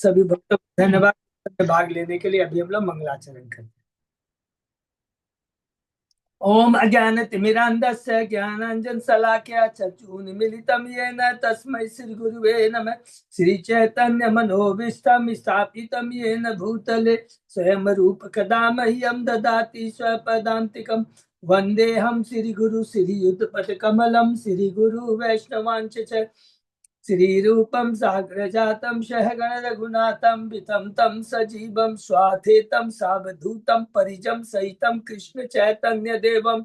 सभी भक्तों को धन्यवाद भाग लेने के लिए। अभी हम लोग मंगलाचरण करते हैं। ओम अज्ञानतिमिरान्धस्य ज्ञानाञ्जन शलाकया चक्षुर्मीलितं येन तस्मै श्री गुरुवे नमः। श्री चैतन्य मनोभीष्टं स्थापितं येन भूतले स्वयं रूप कदा मह्यं ददाति स्वपदान्तिकं। वन्देऽहं श्री गुरु श्रीयुतपद कमलं श्री गुरु वैष्णवांच च श्रीरूपं साग्रजातं सहगण रघुनाथं वितं तं सजीवं स्वाधेतं सावधूतं परिजं सहितं कृष्ण चैतन्य देवं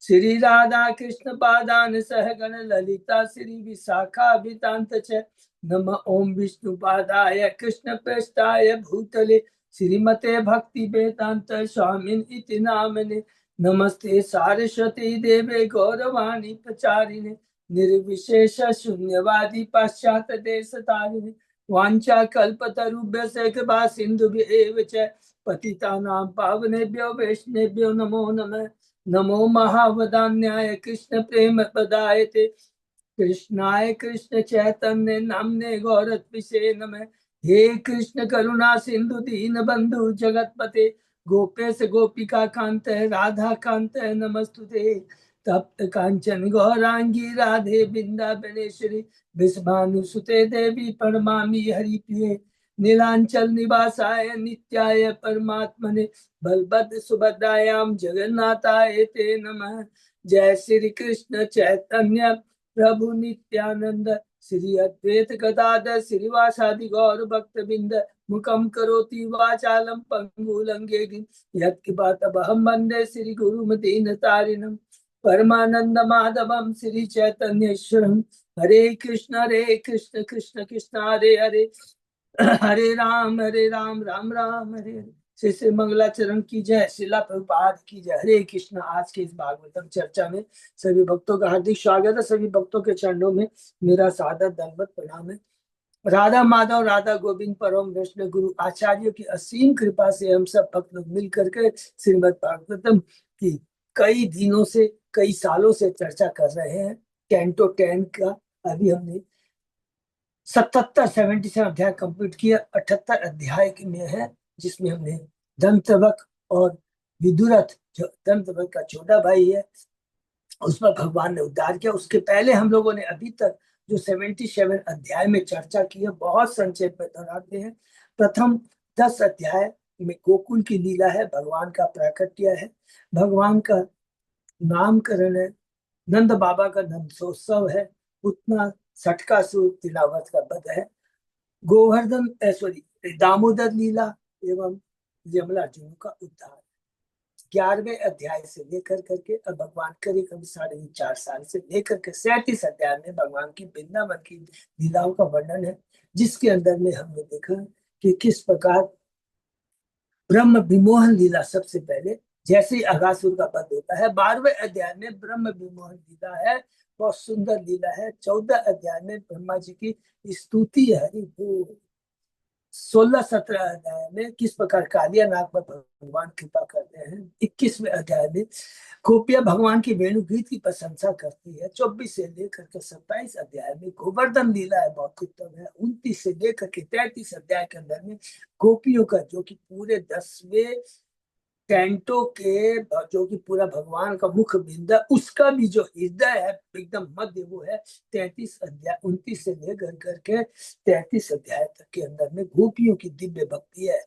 श्री राधा कृष्ण पादान सहगण ललिता श्री विशाखाभितांत च नम ओम विष्णुपादाय कृष्ण प्रेष्ठाय भूतले श्रीमते भक्ति वेदांत स्वामिन इति नामने। नमस्ते सारस्वती देवे गौरवाणी प्रचारिणे निर्विशेष शून्यवादी पाश्चात देश तारिणे वांछा कल्पतरुभ्यश्च कृपा सिन्धुभ्येव च पतितानां पावनेभ्यो वैष्णवेभ्यो नमो नमः। नमो महावदान्याय कृष्ण प्रेम प्रदायते कृष्णाय कृष्ण चैतन्य नामने गौरत्विषे नमः। हे कृष्ण करुणा सिंधु दीन बंधु जगतपते गोपेश गोपिका कांत राधा कांत नमस्तुते। तप्त कांचन गौरांगी राधे वृंदावनेश्वरी विश्वानुसुते देवी प्रणमामि हरिप्रिये। नीलांचल निवासाय नित्याय परमात्मने बलभद्र सुभद्रायां जगन्नाथाय ते नमः। जय श्री कृष्ण चैतन्य प्रभु नित्यानंद श्री अद्वैत गदाधर श्रीवासादि गौर भक्त बिंद मुखम करोति वाचालम पंगुलंगे यत्किपातमहं वन्दे श्री गुरुमदीन तारिणम परमानंद माधवम श्री चैतन्येश्वरम। हरे कृष्ण कृष्ण कृष्ण हरे हरे हरे राम राम राम हरे हरे। श्री श्री मंगलाचरण की जय। शिला प्रभुपाद की जय। हरे कृष्ण। आज के इस भागवतम चर्चा में सभी भक्तों का हार्दिक स्वागत है। सभी भक्तों के चरणों में मेरा सादर दंडवत प्रणाम है। राधा माधव राधा गोविंद परम वैष्णव गुरु आचार्यों की असीम कृपा से हम सब भक्त लोग मिल करके श्रीमद् भागवतम की कई दिनों से कई सालों से चर्चा कर रहे हैं। कैंटो 10 का अभी हमने 77 अध्याय कंप्लीट किया। 78 अध्याय में है जिसमें हमने दंतवक और विदुरथ जो दंतवक का छोटा भाई है उस पर भगवान ने उद्धार किया। उसके पहले हम लोगों ने अभी तक जो 77 अध्याय में चर्चा की है बहुत संक्षेप में दोहराते हैं। प्रथम 10 अध्याय में गोकुल की लीला है, भगवान का प्राकट्य है, भगवान का नामकरण है, नंद बाबा का नंदोत्सव है, उतना सटकासुर तिलावत का वध है, गोवर्धन सॉरी दामोदर लीला एवं यमलार्जुन का उद्धार। 11वें अध्याय से लेकर करके अब भगवान करीब 4.5 साल से लेकर के 37 अध्याय में भगवान की वृंदावन की लीलाओं का वर्णन है, जिसके अंदर में हमने देखा कि किस प्रकार ब्रह्म विमोहन लीला सबसे पहले जैसे ही अगासुर का वध होता है। 12वें अध्याय में ब्रह्म विमोहन लीला है, बहुत सुंदर लीला है। 14 अध्याय में ब्रह्मा जी की स्तुति है। 16-17 अध्याय में किस प्रकार कालिया नाग पर भगवान कृपा करते हैं। 21वें अध्याय में गोपियां भगवान की वेणुगीत की प्रशंसा करती है। 24 से लेकर के 27 अध्याय में गोवर्धन लीला है, बहुत उत्तम है। 29 से लेकर के 33 अध्याय के अंदर में गोपियों का जो कि पूरे 10वें कैंटो के जो कि पूरा भगवान का मुख बिंद है उसका भी जो हृदय है एकदम मध्य वो है। 33 अध्याय 29 से लेकर करके 33 अध्याय तक के अंदर में गोपियों की दिव्य भक्ति है।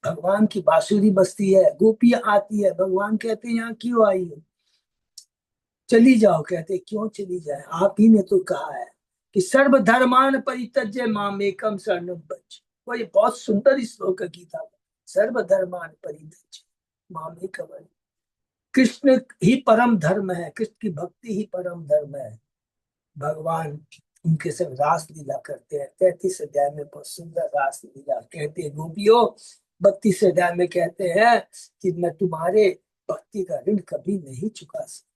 भगवान की बांसुरी बजती है, गोपियां आती है, भगवान कहते हैं यहाँ क्यों आई हो, चली जाओ। कहते क्यों चली जाए, आप ही ने तो कहा है कि सर्वधर्मान परित्यज्य मामेकम शरणम व्रज। वो ये बहुत सुंदर श्लोक है गीता में। सर्वधर्मान परित्यज्य मामेकम। कृष्ण ही परम धर्म है, कृष्ण की भक्ति ही परम धर्म है। भगवान उनके संग रास लीला करते हैं। 33 अध्याय में बहुत सुंदर रास लीला कहते हैं गोपियों। 32 अध्याय में कहते हैं कि मैं तुम्हारे भक्ति का ऋण कभी नहीं चुका सकता।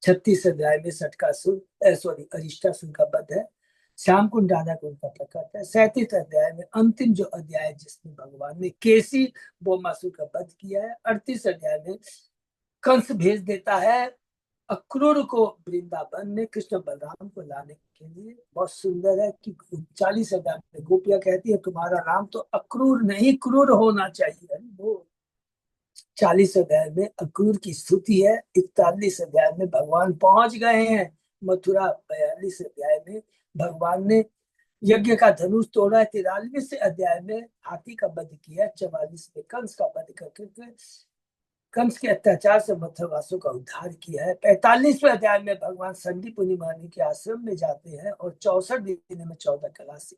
36 अध्याय में सटकासुर सॉरी अरिष्टासुर का वध है, श्याम कुंड राधा कुंड का प्रकट है। 37 अध्याय में अंतिम जो अध्याय जिसमें भगवान ने केसी बोमासुर का वध किया है। 38 अध्याय में कंस भेज देता है अक्रूर को वृंदावन में कृष्ण बलराम को लाने के लिए बहुत सुंदर है कि 40 अध्याय में गोपियां कहती है तुम्हारा नाम तो अक्रूर नहीं क्रूर होना चाहिए। वो 40 अध्याय में अक्रूर की स्तुति है। 41 अध्याय में भगवान पहुंच गए हैं मथुरा। 42 अध्याय में भगवान ने यज्ञ का धनुष तोड़ा है। 43 अध्याय में हाथी का वध किया। 44 में कंस का वध करके कंस के अत्याचार से मथुरवासियों का उद्धार किया है। 45वें अध्याय में भगवान संदीपनि मुनि के आश्रम में जाते हैं और 64 दिन में 14 कला से।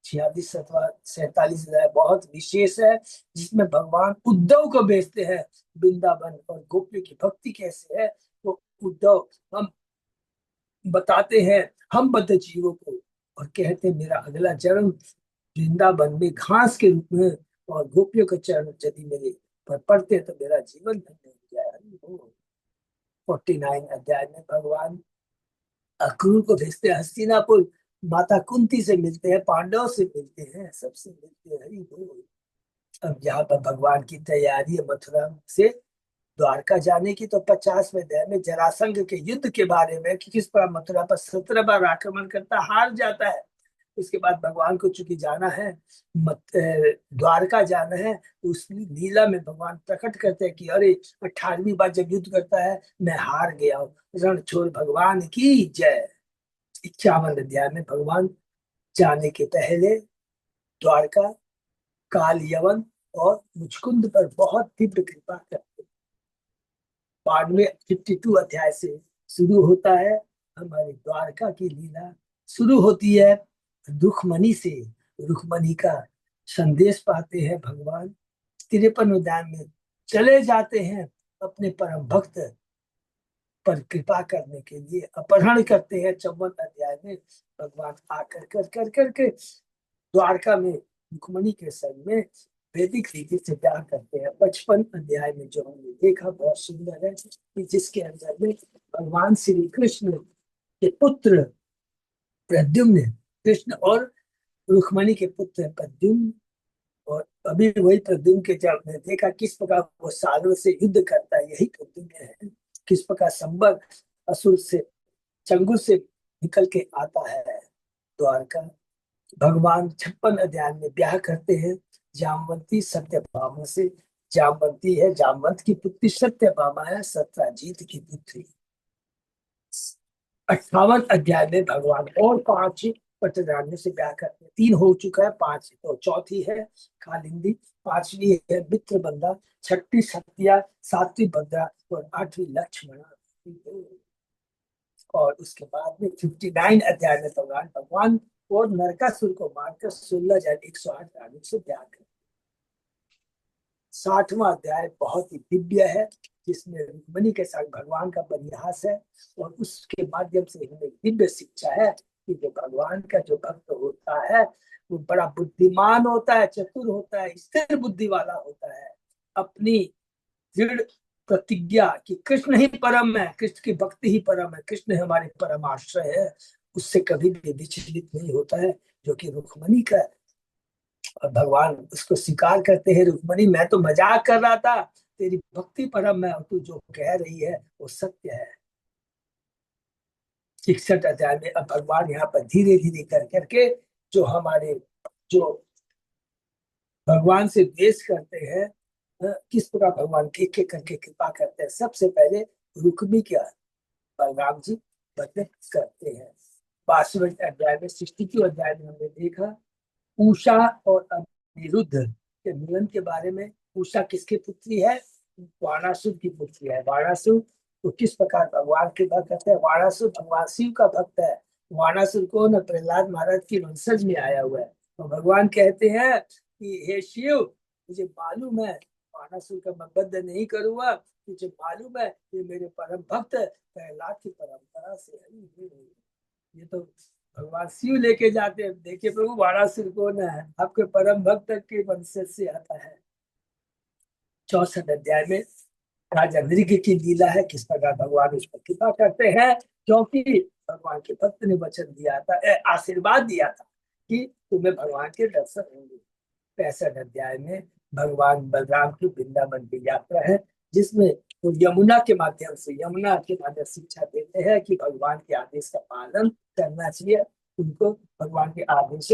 46 अथवा 47 अध्याय बहुत विशेष है जिसमें भगवान उद्धव को भेजते हैं वृंदावन और गोपियों की भक्ति कैसे है वो उद्धव हम बताते हैं हम बद्ध जीवों को और कहते हैं मेरा अगला जन्म वृंदावन में घास के रूप में और गोपियों के चरण यदि मेरे पर पड़ते तो मेरा जीवन धन्य हो जाए। 49 अध्याय में भगवान अक्रूर को भेजते हैं हस्तिनापुर। माता कुंती से मिलते हैं, पांडव से मिलते हैं, सबसे मिलते हैं। हरि बोल। अब यहाँ पर भगवान की तैयारी है मथुरा से द्वारका जाने की। तो 50वें अध्याय में जरासंध के युद्ध के बारे में कि किस पर मथुरा पर 17 बार आक्रमण करता हार जाता है। उसके बाद भगवान को चूंकि जाना है द्वारका जाना है तो उस लीला में भगवान प्रकट करते हैं कि अरे 18वीं बार जब युद्ध करता है मैं हार गया हूँ। रण छोड़ भगवान की जय। 51 अध्याय में भगवान जाने के पहले द्वारका काल यवन और मुचकुंद पर बहुत तीव्र कृपा करते हैं। 52 अध्याय से शुरू होता है हमारी द्वारका की लीला। शुरू होती है रुक्मणी से। रुक्मणी का संदेश पाते हैं भगवान। 53 अध्याय में चले जाते हैं अपने परम भक्त पर कृपा करने के लिए अपहरण करते हैं। 54 अध्याय में भगवान आकर कर कर करके द्वारका में रुक्मणी के संग में वैदिक रीति से प्यार करते हैं। 55 अध्याय में जो हमने देखा बहुत सुंदर है कि जिसके अंदर में भगवान श्री कृष्ण के पुत्र प्रद्युम्न, कृष्ण और रुक्मणी के पुत्र प्रद्युम्न, और अभी वही प्रद्युम्न के जब मैं देखा किस प्रकार वो सालों से युद्ध करता है, यही प्रद्युम्न है। किस प्रकार संबर असुर से चंगुल से निकल के आता है द्वारका। भगवान 56 अध्याय में ब्याह करते हैं जामवंती सत्यभामा से। जामवंती है जामवंत की पुत्री, सत्यभामा है सत्यजीत की पुत्री। 58 अध्याय में भगवान और 5 पटरानियों से ब्याह करते हैं। 3 हो चुका है, 5 तो चौथी है कालिंदी, 5वीं है मित्रबंधा, 6ठी सत्या, 7वीं भद्रा और 8वीं लक्ष्मणा। और उसके बाद में 59 अध्याय में भगवान और नरकासुर को मारकर 16,108 रानी से ब्याह कर। 60वां अध्याय बहुत ही दिव्य है जिसमें रुक्मणी के साथ भगवान का परिहास है और उसके माध्यम से हमें दिव्य शिक्षा है कि जो भगवान का जो भक्त होता है वो बड़ा बुद्धिमान होता है, चतुर होता है, स्थिर बुद्धि वाला होता है। अपनी दृढ़ प्रतिज्ञा कि कृष्ण ही परम है, कृष्ण की भक्ति ही परम है, कृष्ण हमारे परम आश्रय है, उससे कभी भी विचलित नहीं होता है, जो कि रुक्मणी का। और भगवान उसको स्वीकार करते हैं, रुक्मणी मैं तो मजाक कर रहा था, तेरी भक्ति परम है और तू जो कह रही है वो सत्य है। 61 अध्याय में अब भगवान यहाँ पर धीरे धीरे कर करके जो हमारे जो भगवान से द्वेष करते हैं किस प्रकार भगवान एक एक करके कृपा करते हैं। सबसे पहले रुक्मी क्या बलराम जी वर्णन करते हैं। 62 अध्याय में 62 अध्याय में हमने देखा उषा और अनिरुद्ध के मिलन के बारे में। उषा किसकी पुत्री है? वाणासुर की पुत्री है। वाणासुर तो किस प्रकार भगवान के भक्त करते हैं। वाणासुर भगवान शिव का भक्त है। वाणासुर को न प्रहलाद महाराज की वंशज में आया हुआ है। तो भगवान कहते हैं कि हे शिव मुझे मालूम है वाणासुर का मैं वध नहीं करूंगा, मुझे मालूम है ये मेरे परम भक्त प्रहलाद की परंपरा से है। ये तो भगवान शिव लेके जाते हैं। देखिए प्रभु वाणासुर कौन है? आपके परम भक्त के वंशज से आता है। 64 अध्याय में राजा मृग की लीला है, किस प्रकार भगवान उस पर कृपा करते हैं क्योंकि भगवान के भक्त ने वचन दिया था, आशीर्वाद दिया था कि तुम्हें भगवान के दर्शन होंगे। 65 अध्याय में भगवान बलराम की वृंदावन की यात्रा है जिसमें तो यमुना के माध्यम से शिक्षा देते हैं कि भगवान के आदेश का पालन करना चाहिए, उनको भगवान के आदेश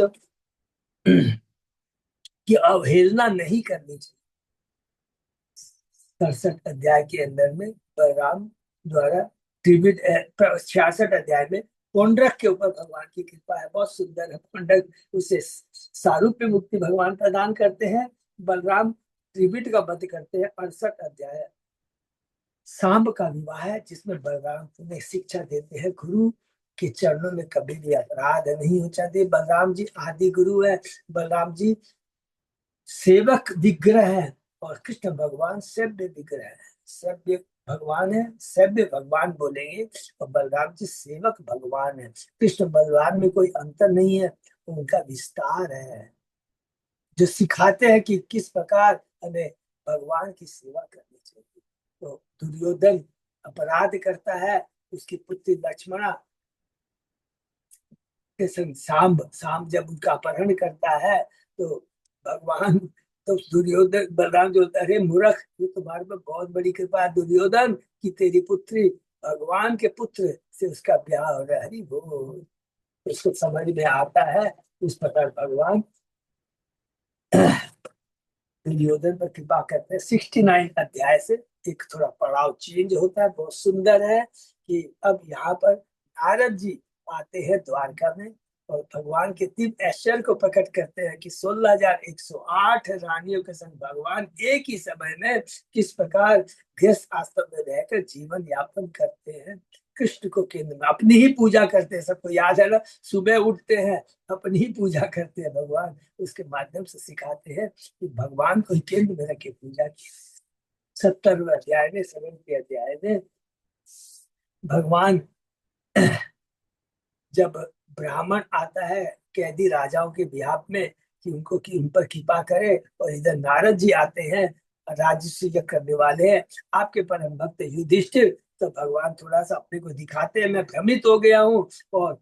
की अवहेलना नहीं करनी चाहिए। 67 अध्याय के अंदर में बलराम द्वारा त्रिविध 66 अध्याय में पौंड्रक के ऊपर भगवान की कृपा है, बहुत सुंदर है। पौंड्रक उसे सारूप्य मुक्ति भगवान प्रदान करते हैं, बलराम त्रिविध का वध करते हैं। 68 अध्याय सांब का विवाह है, जिसमें बलराम उन्हें शिक्षा देते हैं गुरु के चरणों में कभी भी अपराध नहीं हो चाहते। बलराम जी आदि गुरु है, बलराम जी सेवक विग्रह है, और कृष्ण भगवान सभ्य विग्रह है। सभ्य भगवान है, सभ्य भगवान बोलेंगे, और बलराम जी सेवक भगवान है। कृष्ण बलराम में कोई अंतर नहीं है, उनका विस्तार है, जो सिखाते हैं कि किस प्रकार हमें भगवान की सेवा करनी चाहिए। तो दुर्योधन अपराध करता है, उसकी पुत्री लक्ष्मणा के संग सांब सांब जब उनका अपहरण करता है, तो भगवान, तो दुर्योधन बलराम जो होता है, अरे मूर्ख, ये तुम्हारे पे बहुत बड़ी कृपा है दुर्योधन की, तेरी पुत्री भगवान के पुत्र से उसका ब्याह हो रहा है। हरि बोल। उसको समझ में आता है, इस प्रकार भगवान दुर्योधन पर कृपा करते हैं। 69 अध्याय से एक थोड़ा पड़ाव चेंज होता है, बहुत सुंदर है कि अब यहाँ पर नारद जी आते हैं द्वारका में, और भगवान के दिव्य ऐश्वर्य को प्रकट करते हैं कि 16,108 रानियों के संग भगवान एक ही समय में किस प्रकार गृहस्थ आश्रम में रहकर जीवन यापन करते हैं। कृष्ण को केंद्र में अपनी ही पूजा करते हैं, सबको याद है ना, सुबह उठते हैं अपनी ही पूजा करते हैं, भगवान उसके माध्यम से सिखाते हैं कि भगवान को केंद्र में रखे पूजा की। 70वें अध्याय में 70वें अध्याय में भगवान जब ब्राह्मण आता है कैदी राजाओं के बिहाफ में कि उनको कि उन पर कृपा करे, और इधर नारद जी आते हैं राजस्व यज्ञ करने वाले हैं, आपके परम भक्त युधिष्ठिर, तो भगवान थोड़ा सा अपने को दिखाते हैं, मैं भ्रमित हो गया हूँ, और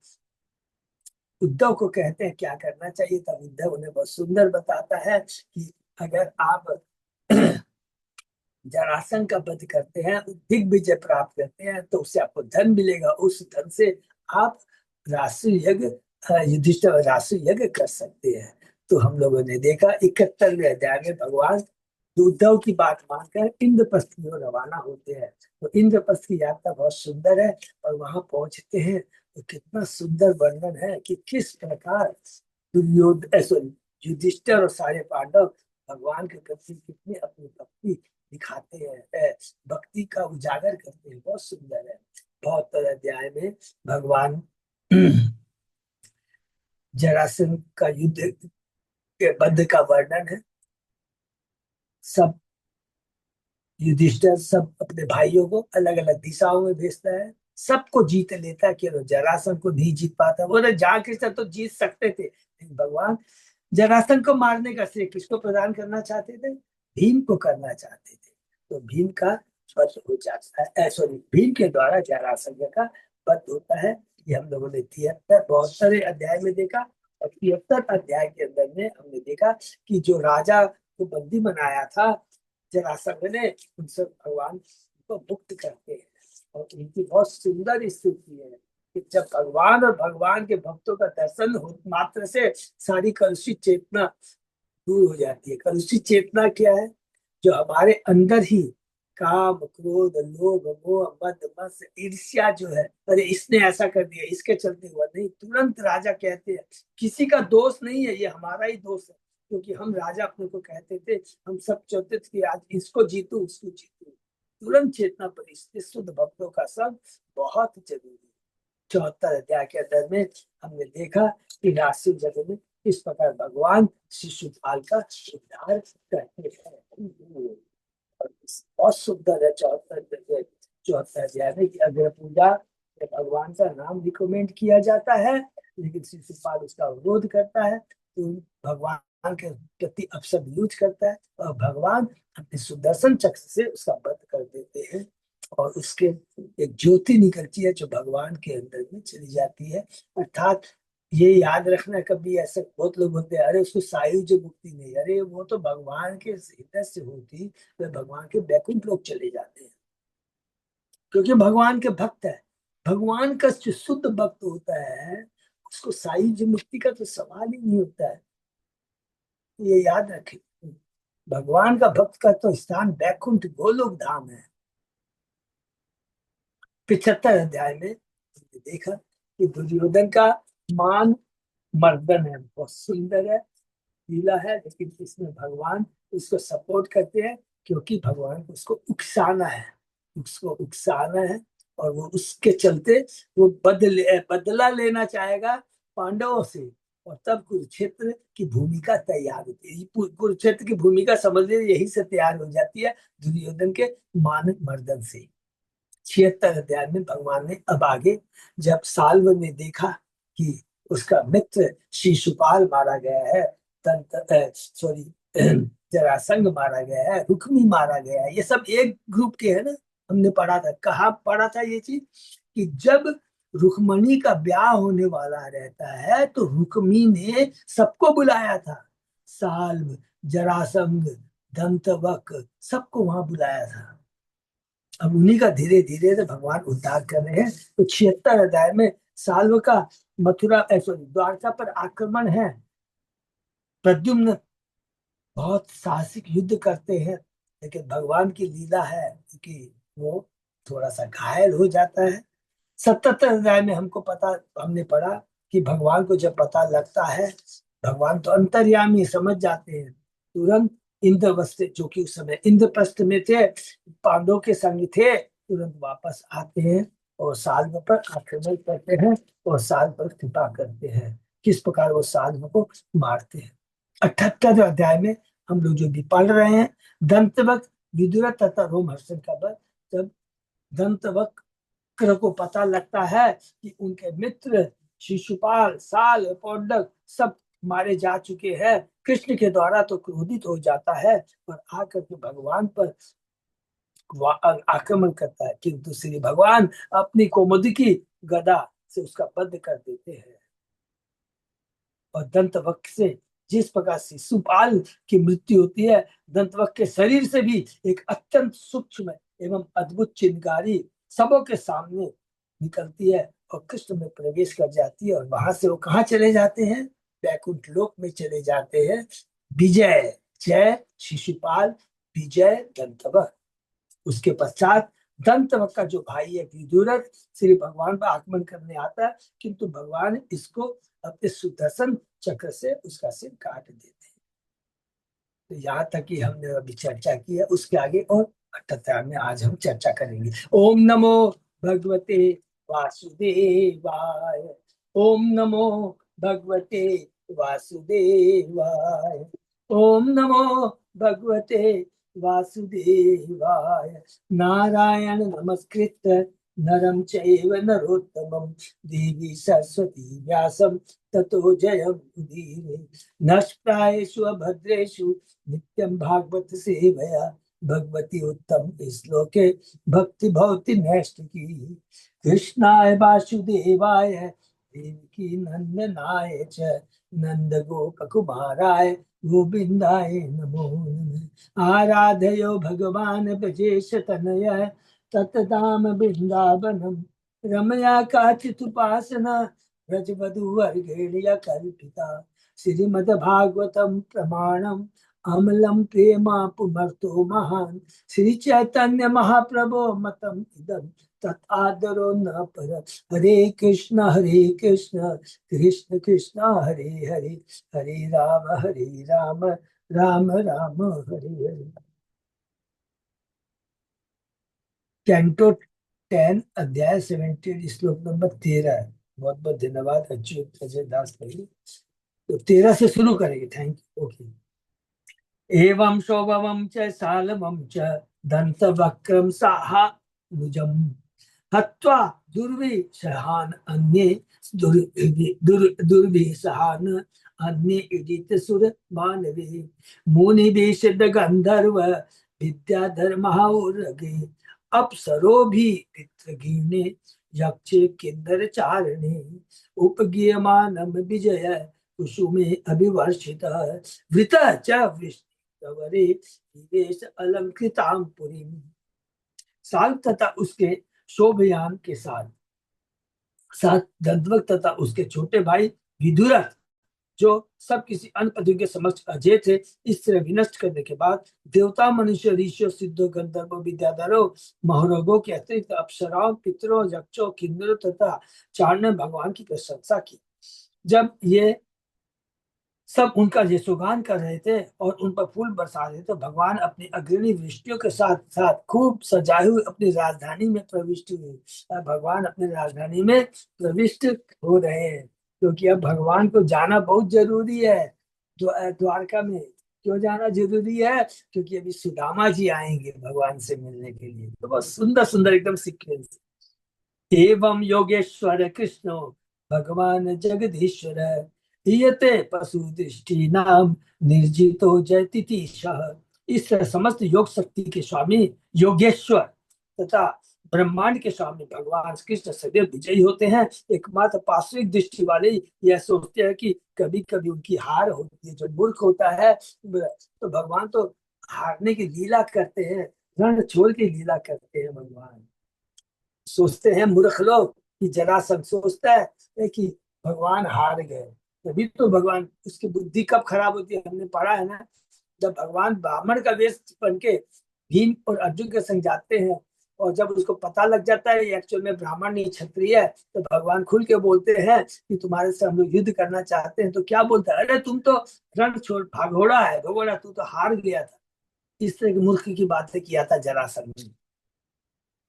उद्धव को कहते हैं क्या करना चाहिए। तब उद्धव उन्हें बहुत सुंदर बताता है कि अगर आप जरासंध का वध करते हैं, दिग्विजय प्राप्त करते हैं, तो उससे आपको धन मिलेगा, उस धन से आप राष्ट्रीय यज्ञ युधिष्ठिर राष्ट्रीय यज्ञ कर सकते हैं। तो हम लोगों ने देखा 71वें अध्याय में भगवान उद्धव की बात मानकर इंद्रप्रस्थ की ओर रवाना होते हैं। तो इंद्रप्रस्थ की यात्रा बहुत सुंदर है, और वहां पहुंचते हैं तो कितना सुंदर वर्णन है कि किस प्रकार दुर्योधन सॉरी युधिष्ठिर और सारे पांडव भगवान के प्रति कितनी अपनी भक्ति दिखाते हैं, भक्ति का उजागर करते हैं, बहुत सुंदर है। 72 अध्याय में भगवान जरासंध का युद्ध के बद्ध का वर्णन है। सब युधिष्ठिर सब अपने भाइयों को अलग अलग दिशाओं में भेजता है, सबको जीत लेता है, केवल जरासंध को नहीं जीत पाता। वो जहाँ कृष्ण तो जीत सकते थे, लेकिन भगवान जरासंध को मारने का श्रेय किसको प्रदान करना चाहते थे? भीम को करना चाहते थे। तो भीम का वध हो जाता है, सॉरी भीम के द्वारा जरासंध का वध होता है। ये हम लोगों ने 72 अध्याय में देखा, और 73 अध्याय के अंदर में हमने देखा कि जो राजा को बंदी बनाया था जरासंध ने, उनसे भगवान को मुक्त करते हैं। और उनकी बहुत सुंदर स्थिति है कि जब भगवान और भगवान के भक्तों का दर्शन हो मात्र से सारी कलुषित चेतना दूर हो जाती है। कलुषित चेतना क्या है? जो हमारे अंदर ही काम क्रोध लोभ मोह मद मत्सर ईर्ष्या जो है, अरे इसने ऐसा कर दिया, इसके चलते हुआ, नहीं, तुरंत राजा कहते हैं किसी का दोष नहीं है, ये हमारा ही दोष है। क्योंकि हम राजा अपने को कहते थे, हम सब चाहते थे कि आज इसको जीतू उसको जीतू, तुरंत चेतना पर शुद्ध भक्तों का सब बहुत जरूरी है। 74 अध्याय के अंदर में हमने देखा कि राशि जगह में इस प्रकार भगवान शिशुपाल का उद्धार करते हैं। बहुत सुंदर है 74 अध्याय में कि अग्र पूजा में भगवान का नाम रिकमेंड किया जाता है, लेकिन शिशुपाल उसका विरोध करता है, तो भगवान के प्रति अपशब्द यूज करता है, और भगवान अपने सुदर्शन चक्र से उसका वध कर देते हैं, और उसके एक ज्योति निकलती है जो भगवान के अंदर में चली जाती है। अर्थात ये याद रखना, कभी ऐसे बहुत लोग बोलते हैं अरे उसको सायुज्य मुक्ति नहीं, अरे वो तो भगवान के हृदय से होती, वे भगवान के बैकुंठ लोग चले जाते हैं। क्योंकि भगवान के भक्त है। भगवान का जो शुद्ध भक्त होता है उसको साईं मुक्ति का तो सवाल ही नहीं होता है, ये याद रखें। भगवान का भक्त का तो स्थान बैकुंठ गोलोक धाम है। 75 अध्याय में हमने देखा कि दुर्योधन का मान मर्दन है, बहुत सुंदर है, लीला है, लेकिन इसमें भगवान उसको सपोर्ट करते हैं, क्योंकि भगवान को उसको उकसाना है, उसको उकसाना है। और वो उसके चलते वो बदला लेना चाहेगा पांडवों से। और तब कुरुक्षेत्र की भूमिका तैयार होती है। कुरुक्षेत्र की भूमिका समझ लीजिए यही से तैयार हो जाती है, दुर्योधन के मान मर्दन से। 76 अध्याय में भगवान ने अब आगे, जब साल्व ने देखा कि उसका मित्र शिशुपाल मारा गया है, सॉरी जरासंध मारा गया है, रुक्मी मारा गया है, ये सब एक ग्रुप के है ना। हमने पढ़ा था, कहाँ पढ़ा था ये चीज, कि जब रुक्मणी का ब्याह होने वाला रहता है तो रुक्मी ने सबको बुलाया था, साल्व, जरासंध, दंतवक, सबको वहां बुलाया था। अब उन्हीं का धीरे धीरे से भगवान उद्धार कर रहे हैं। तो 76 अध्याय में साल्व का मथुरा सॉरी द्वारका पर आक्रमण है। प्रद्युम्न बहुत साहसिक युद्ध करते हैं, लेकिन भगवान की लीला है कि वो थोड़ा सा घायल हो जाता है। 77 अध्याय में हमने पढ़ा कि भगवान को जब पता लगता है, भगवान तो अंतर्यामी समझ जाते हैं, तुरंत इंद्रवस्त्र, जो कि उस समय इंद्रप्रस्थ में थे, पांडवों के संग थे, तुरंत वापस आते हैं और साल्व पर आक्रमण करते हैं और साल्व पर कृपा करते हैं। किस प्रकार वो साल्व को मारते हैं। 78 अध्याय में हम लोग जो भी पढ़ रहे हैं, दंतवक्र विदुर तथा रोमहर्षण का वध। जब दंतवक्र को पता लगता है कि उनके मित्र शिशुपाल, साल, पौंडक सब मारे जा चुके हैं, कृष्ण के द्वारा, तो क्रोधित हो जाता है और आकर के भगवान पर आक्रमण करता है, किंतु श्री भगवान अपनी कौमुदी गदा से उसका वध कर देते हैं। और दंतवक्र से जिस प्रकार से शिशुपाल की मृत्यु होती है, दंतवक्र के शरीर से भी एक अत्यंत सूक्ष्म एवं अद्भुत चिंगारी सबों के सामने निकलती है और कृष्ण में प्रवेश कर जाती है। और वहां से वो कहाँ चले जाते हैं, वैकुंठ लोक में चले जाते हैं। विजय जय शिशुपाल, विजय दंतवक्र। उसके पश्चात दंतवक्र का जो भाई है विदुरथ, श्री भगवान पर आक्रमण करने आता है, किंतु भगवान इसको अपने सुदर्शन चक्र से उसका सिर काट देते हैं। तो यहाँ तक कि हमने अभी चर्चा की है, उसके आगे और 78 में आज हम चर्चा करेंगे। ओम नमो भगवते वासुदेवाय। ओम नमो भगवते वासुदेवाय। ओम नमो भगवते वासुदेवाय। नारायण नमस्कृत्य नरं चैव नरोत्तमं देवी सरस्वती व्यासं ततो जयमुदीरये। नष्टायेषु अभद्रेषु नित्यं भागवत सेवया भगवती उत्तम श्लोके भक्ति भवति नैष्ठिकी। कृष्णाय वासुदेवाय देवकी नंदनाय च नंद गोप कुमाराय गोविंदाय नमो नमः। आराधयो भगवान ब्रजेश तनय ततदाम वृंदावनम रमया काचिदुपासना ब्रजवधूवर्गेण कल्पिता। श्रीमद्भागवतम प्रमाणम अमलम प्रेमा पुमर्तो महान। श्री चैतन्य महाप्रभो मतम इदम तत्आदरो न पर। हरे कृष्ण कृष्ण कृष्ण हरे हरे, हरे राम राम राम हरे हरे। कैंटो 10 अध्याय 70 श्लोक नंबर 13 है। बहुत बहुत धन्यवाद अच्युत अजय दास भाई। तो 13 से शुरू करेंगे। Thank you. ओके। एवं शोभवं च सालवं च दन्तवक्त्रं साहानुजम् हत्वा दुर्विषहान् अन्ये दुर्विषहान् अन्ये इदित सुर मानवे मुनिवेशद गंधर्व विद्याधर महाउरगे अप्सरो भी पितृगीर्णे यक्षे किन्नर चारणे उपगीयमानं विजय कुसुमे अभिवर्षित वृत च वृष्णि निवेश अलंकृतां पुरी। साल तथा उसके शोभयान के साथ साथ दंतवक्र तथा उसके छोटे भाई विदुरथ, जो सब किसी अन्य पतियों के समक्ष अजय थे, इस तरह विनष्ट करने के बाद देवता, मनुष्य, ऋषियों, सिद्धों, गंधर्वों, विद्याधरों, महरोगों के अतिरिक्त अप्सराओं, पितरों, यक्षों, किन्नरों तथा चारण ने भगवान की प्रशंसा की। जब ये सब उनका यशोगान कर रहे थे और उन पर फूल बरसा रहे थे, तो भगवान अपनी अग्रणी वृष्टियों के साथ साथ खूब सजाए हुए अपनी राजधानी में प्रविष्ट हुए। भगवान अपनी राजधानी में प्रविष्ट हो रहे हैं, क्योंकि अब भगवान को जाना बहुत जरूरी है। द्वारका में क्यों जाना जरूरी है? क्योंकि अभी सुदामा जी आएंगे भगवान से मिलने के लिए। तो बहुत सुंदर सुंदर एकदम सीक्वेंस। एवं योगेश्वर कृष्णो भगवान जगदीश्वर ईयते पशु दृष्टि नाम निर्जितो जयतितीशः। इस समस्त योग शक्ति के स्वामी योगेश्वर तथा ब्रह्मांड के स्वामी भगवान कृष्ण सदैव विजयी होते हैं। एकमात्र पार्श्विक दृष्टि वाले यह सोचते हैं कि कभी कभी उनकी हार होती है। जो मूर्ख होता है, तो भगवान तो हारने की लीला करते हैं, रण छोड़ के लीला करते हैं। भगवान सोचते हैं मूर्ख लोग कि जरासंध सोचता है कि भगवान हार गए, तभी तो भगवान, उसकी बुद्धि कब खराब होती है हमने पढ़ा है ना। जब भगवान ब्राह्मण का वेश बन के भीम और अर्जुन के संग जाते हैं, और जब उसको पता लग जाता है ये एक्चुअल में ब्राह्मण नहीं क्षत्रिय है, तो भगवान खुल के बोलते हैं कि तुम्हारे से हम लोग युद्ध करना चाहते हैं। तो क्या बोलता है? अरे तुम तो रण छोड़ भागोड़ा है, भगोड़ा, तू तो हार गया था। इस तरह की मूर्ख की बातें किया था जरासंध ने।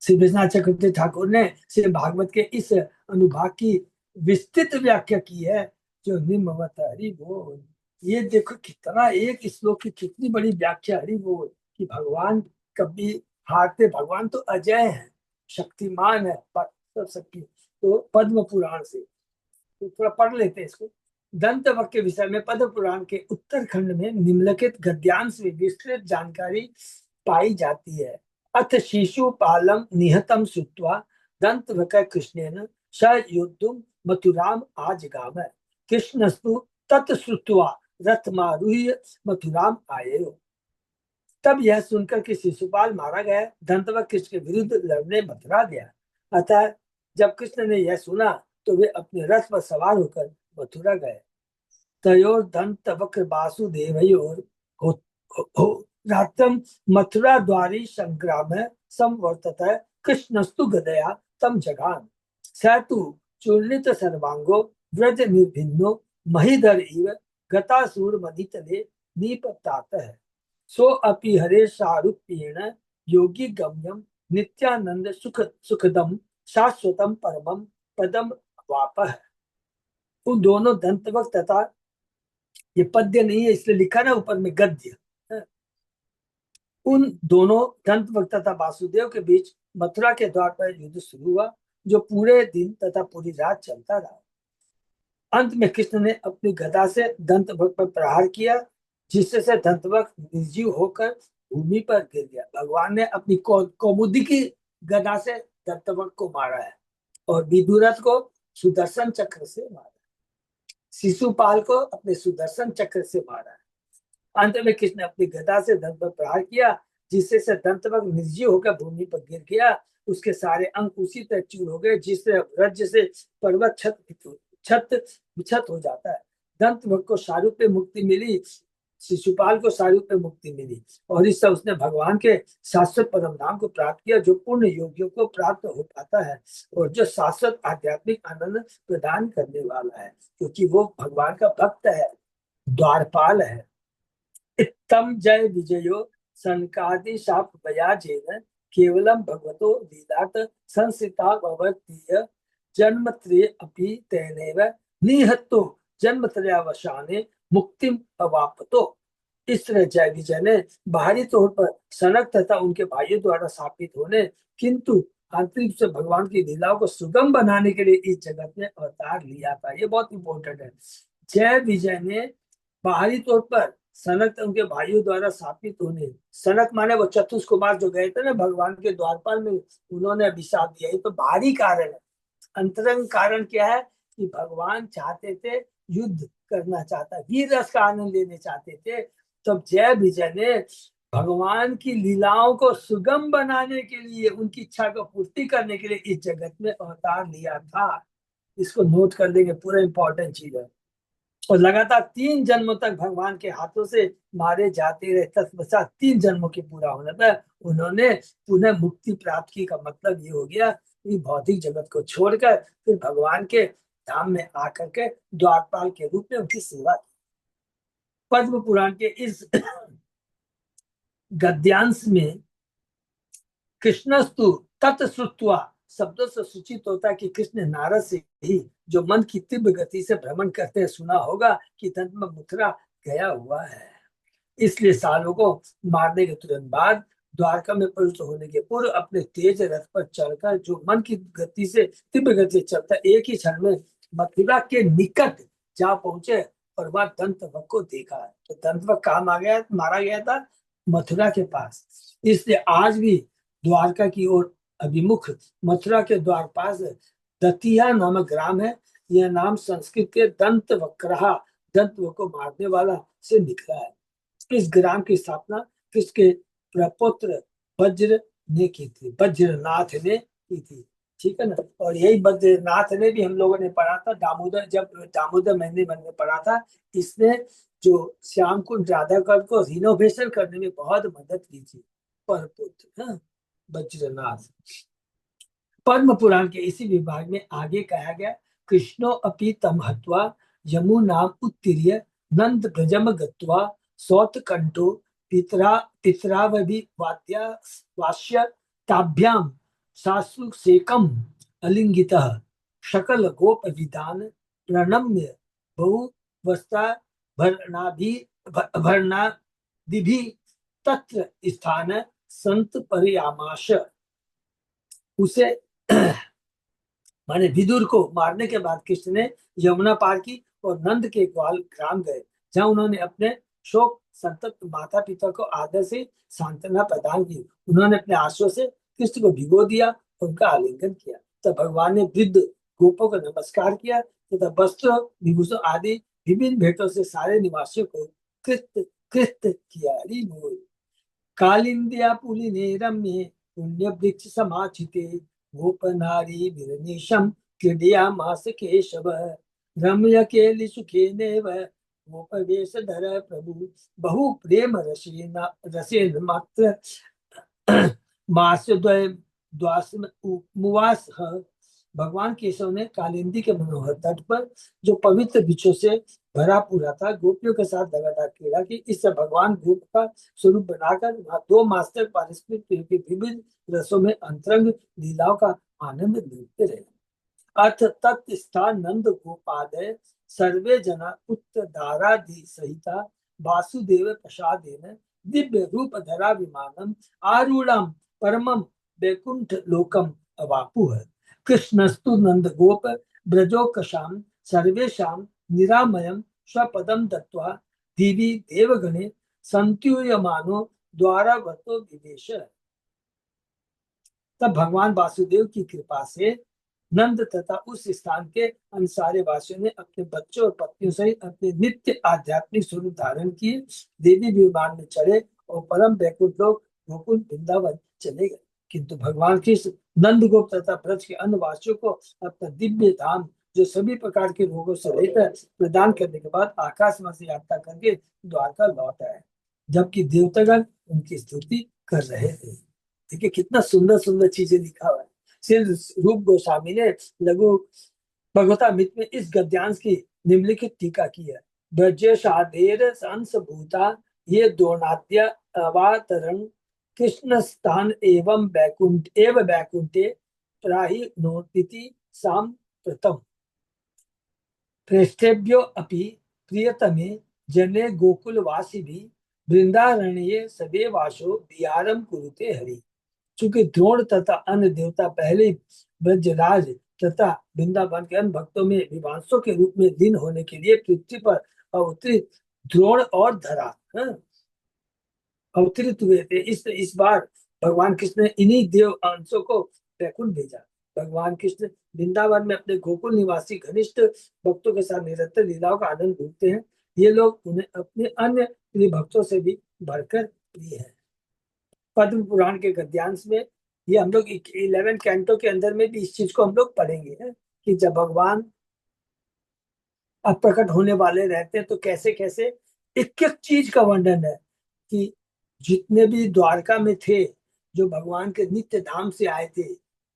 श्री विश्वनाथ चक्रवर्ती ठाकुर ने श्री भागवत के इस अनुभाग की विस्तृत व्याख्या की है, जो निम्नवत हरि बोल। ये देखो कितना, एक श्लोक की कितनी बड़ी व्याख्या, हरि बोल, कि भगवान कभी हारते, भगवान तो अजय है, शक्तिमान है, सब शक्ति। तो पद्म पुराण से तो थोड़ा पढ़ लेते हैं इसको। दंत वक्र के विषय में पद्म पुराण के उत्तरखंड में निम्नलिखित गद्यांश में विस्तृत जानकारी पाई जाती है। अथ शिशुपालम निहतम श्रुत्वा दंत वक्र कृष्णेन स योद्धुम मथुराम आजगाम। कृष्णस्तु तत्श्रुत्वा रथमारूह्य मथुराम आये। तब यह सुनकर कि शिशुपाल मारा गया, दंतवक्र कृष्ण के विरुद्ध लड़ने मथुरा गया। अतः जब कृष्ण ने यह सुना, तो वे अपने रथ पर सवार होकर मथुरा गए। तयोर दंत वक्र वासुदेवयोर रात्रम मथुरा द्वारी संग्राम संवर्तत कृष्णस्तु गदया तम जगान। सैतु चूर्णित सर्वांगो व्रज निर्भिन्नो महीधर इव गतासुर मदितले निपतात है। सो अपि हरे सारूप्येण योगी गम्यम नित्यानंद सुखदम शाश्वतम परमम पदम वापः। उन दोनों दंतवक्र तथा, ये पद्य नहीं है इसलिए लिखा ना ऊपर में गद्य, उन दोनों दंतवक्र तथा वासुदेव के बीच मथुरा के द्वार पर युद्ध शुरू हुआ, जो पूरे दिन तथा पूरी रात चलता रहा। अंत में कृष्ण ने अपनी गदा से दंतवक्र पर प्रहार किया, जिससे दंतवक्र निर्जीव होकर भूमि पर गिर गया। भगवान ने अपनी कौमुदी की गदा से दंतवक्र को मारा है, और विदुरथ को सुदर्शन चक्र से मारा, शिशुपाल को अपने सुदर्शन चक्र से मारा है। अंत में कृष्ण ने अपनी गदा से दंत पर प्रहार किया, जिससे दंतवक्र निर्जीव होकर भूमि पर गिर गया। उसके सारे अंग उसी तरह चूर हो गए, जिससे वज्र से पर्वत छत विछत हो जाता है। दंतवक्र को शारूप्य मुक्ति मिली, शिशुपाल को शारूप्य मुक्ति मिली, और इससे उसने भगवान के शाश्वत परम धाम को प्राप्त किया, जो पूर्ण योगियों को प्राप्त हो पाता है, और जो शाश्वत आध्यात्मिक आनंद प्रदान करने वाला है, क्योंकि वो भगवान का भक्त है, द्वारपाल है। इत्थम जय विजयो सनकादि शाप बयाजेन केवलम भगवतो लीलात संसिता भवतीय जन्मत्रय अपि तेनेव निहत्तो जन्मत्रयावसाने मुक्तिम अवापतो। इस तरह जय विजय ने बाहरी तौर पर सनक तथा उनके भाइयों द्वारा स्थापित होने, किंतु आंतरिक से भगवान की लीलाओं को सुगम बनाने के लिए इस जगत में अवतार लिया था। ये बहुत इंपॉर्टेंट है। जय विजय ने बाहरी तौर पर सनक उनके भाइयों द्वारा स्थापित होने, सनक माने वो चतुष्कुमार जो गए थे ना भगवान के द्वारपाल में, उन्होंने अभिशाप दिया। ये तो बाहरी कारण है। अंतरंग कारण क्या है? कि भगवान चाहते थे, युद्ध करना चाहता, वीर रस का आनंद लेने चाहते थे। तब जय विजय ने भगवान की लीलाओं को सुगम बनाने के लिए, उनकी इच्छा को पूर्ति करने के लिए इस जगत में अवतार लिया था। इसको नोट कर देंगे, पूरा इंपॉर्टेंट चीज है। और लगातार 3 जन्मों तक भगवान के हाथों से मारे जाते रहे, तत्पश्चात 3 जन्मों के पूरा होने पर उन्होंने पुनः मुक्ति प्राप्त की। का मतलब ये हो गया कि भौतिक जगत को छोड़कर फिर भगवान के धाम में आकर के द्वारपाल के रूप में उनकी सेवा की। पद्म पुराण के इस गद्यांश में कृष्णस्तु तत्श्रुत्वा शब्दों से सूचित होता है कि कृष्ण नारद से ही, जो मन की तीव्र गति से भ्रमण करते हैं, सुना होगा कि तंत्र में मथुरा गया हुआ है। इसलिए सालों को मारने के तुरंत बाद द्वारका में प्रविष्ट होने के पूर्व अपने तेज रथ पर चढ़कर, जो मन की गति से तीव्र गति से चलता, एक ही क्षण में मथुरा के निकट जा पहुंचे और वह दंतवक को देखा। तो दंतवक कहाँ मारा गया था? मथुरा के पास। इसलिए आज भी द्वारका की ओर अभिमुख मथुरा के द्वार पास दतिया नामक ग्राम है। यह नाम संस्कृत के दंत वक्रहा, दंत को मारने वाला से निकला है। इस ग्राम की स्थापना कृष्ण के प्रपुत्र वज्र ने की थी, वज्रनाथ ने की थी। ठीक है ना। और यही वज्रनाथ ने भी हम लोगों ने पढ़ा था दामोदर, जब दामोदर महीने में पढ़ा था। इसने जो श्याम कुंड राधाकृष्ण को रिनोवेशन करने में बहुत मदद की थी। परपुत्र वज्रनाथ। पद्म पुराण के इसी विभाग में आगे कहा गया, कृष्णो अपि तम हत्वा यमुनाम उत्तीर्य नंद ब्रजम गत्वा सौत कंठो पितरा पितरावधि वाद्या वास्य ताभ्याम सासुसेकम अलिंगितः शकल गोप विधान प्रणम्य बहु वस्ता भरणाभि भरणादिभि तत्र स्थान संत परियामाश। उसे माने विदुर को मारने के बाद कृष्ण ने यमुना पार की और नंद के ग्वाल ग्राम गए, जहां उन्होंने अपने शोक संतप्त माता पिता को आदर से सांत्वना प्रदान की। उन्होंने अपने आंसुओं से कृष्ण को भिगो दिया और उनका आलिंगन किया। तब भगवान ने वृद्ध गोपों को नमस्कार किया तथा वस्त्र विभूषण आदि विभिन्न भेंटों से सारे निवासियों को कृत कृत किया। कालिंदिया पुलिने रम्ये पुण्य वृक्ष समाचिते गोपनारी विरनीशम क्रीडयामास केशव रम्य केलि सुखेनेव गोपवेश धर प्रभु बहु प्रेम रसेन मात्र मास द्वास मुवास। भगवान केशव ने कालिंदी के मनोहर तट पर, जो पवित्र वृक्षों से भरा पूरा था, गोपियों के साथ लगातार क्रीड़ा की। इससे भगवान गोप का स्वरूप बनाकर वहां 2 मास तक पारस्परिक प्रेम के विभिन्न रसों में अंतरंग लीलाओं का आनंद लेते रहे। अथ तत्स्थान नंद गोपादय सर्वे जना पुत्र धाराधि सहिता वासुदेव प्रसादेन दिव्य रूप धरा विमानम आरूढ़म परमम वैकुंठ लोकम अवापुः। कृष्णस्तु नंद गोप ब्रजोकशाम सर्वेशाम निरामयम स्वपदम दत्वा दिवि देवगणे संत्यूयमानो द्वारावतो विदेश। तब भगवान वासुदेव की कृपा से नंद तथा उस स्थान के अनुसारे वासियों ने अपने बच्चों और पत्नियों सहित अपने नित्य आध्यात्मिक स्वरूप धारण किए, देवी विमान में चढ़े और परम वैकुंठ लोक गोकुल वृंदावन चले गए। किंतु भगवान कृष्ण नंद गोप तथा ब्रज के अन्य वासियों को अपना दिव्य धाम, जो सभी प्रकार के रोगों से लेकर प्रदान करने के बाद आकाश में से यात्रा करके द्वारका लौट आए, जबकि देवतागण उनकी स्तुति कर रहे थे। देखिए कितना सुंदर सुंदर चीजें लिखा हुआ है। श्री रूप गोस्वामी ने लघु भगवतामृत में इस गद्यांश की निम्नलिखित टीका की है। ब्रजेशादेर संसभूता ये दोनाद्य अवातरण कृष्ण स्थान एवं वैकुंठे प्राहि नोतिति साम प्रथम प्रेष्ठेभ्यो अपि प्रियतमे जने गोकुलवासी भी वृंदारण्ये सदैवासो विहारम कुरुते हरि। चूंकि द्रोण तथा अन्य देवता पहले ब्रजराज तथा वृंदावन के अन्य भक्तों में विवांसों के रूप में लीन होने के लिए पृथ्वी पर अवतरित द्रोण और धरा अवतरित हुए थे। इस बार भगवान कृष्ण ने इन्हीं देव अंशों को वैकुंठ भेजा। भगवान कृष्ण वृंदावन में अपने गोकुल निवासी घनिष्ठ भक्तों के साथ निरंतर लीलाओं का आनंद भूगते हैं। ये लोग उन्हें अपने अन्य प्रिय भक्तों से भी बढ़कर प्रिय है। पद्म पुराण के गद्यांश में ये हम लोग 11 कैंटो के अंदर में भी इस चीज को हम लोग पढ़ेंगे, है? कि जब भगवान अब प्रकट होने वाले रहते हैं तो कैसे कैसे एक एक चीज का वर्णन है कि जितने भी द्वारका में थे, जो भगवान के नित्य धाम से आए थे,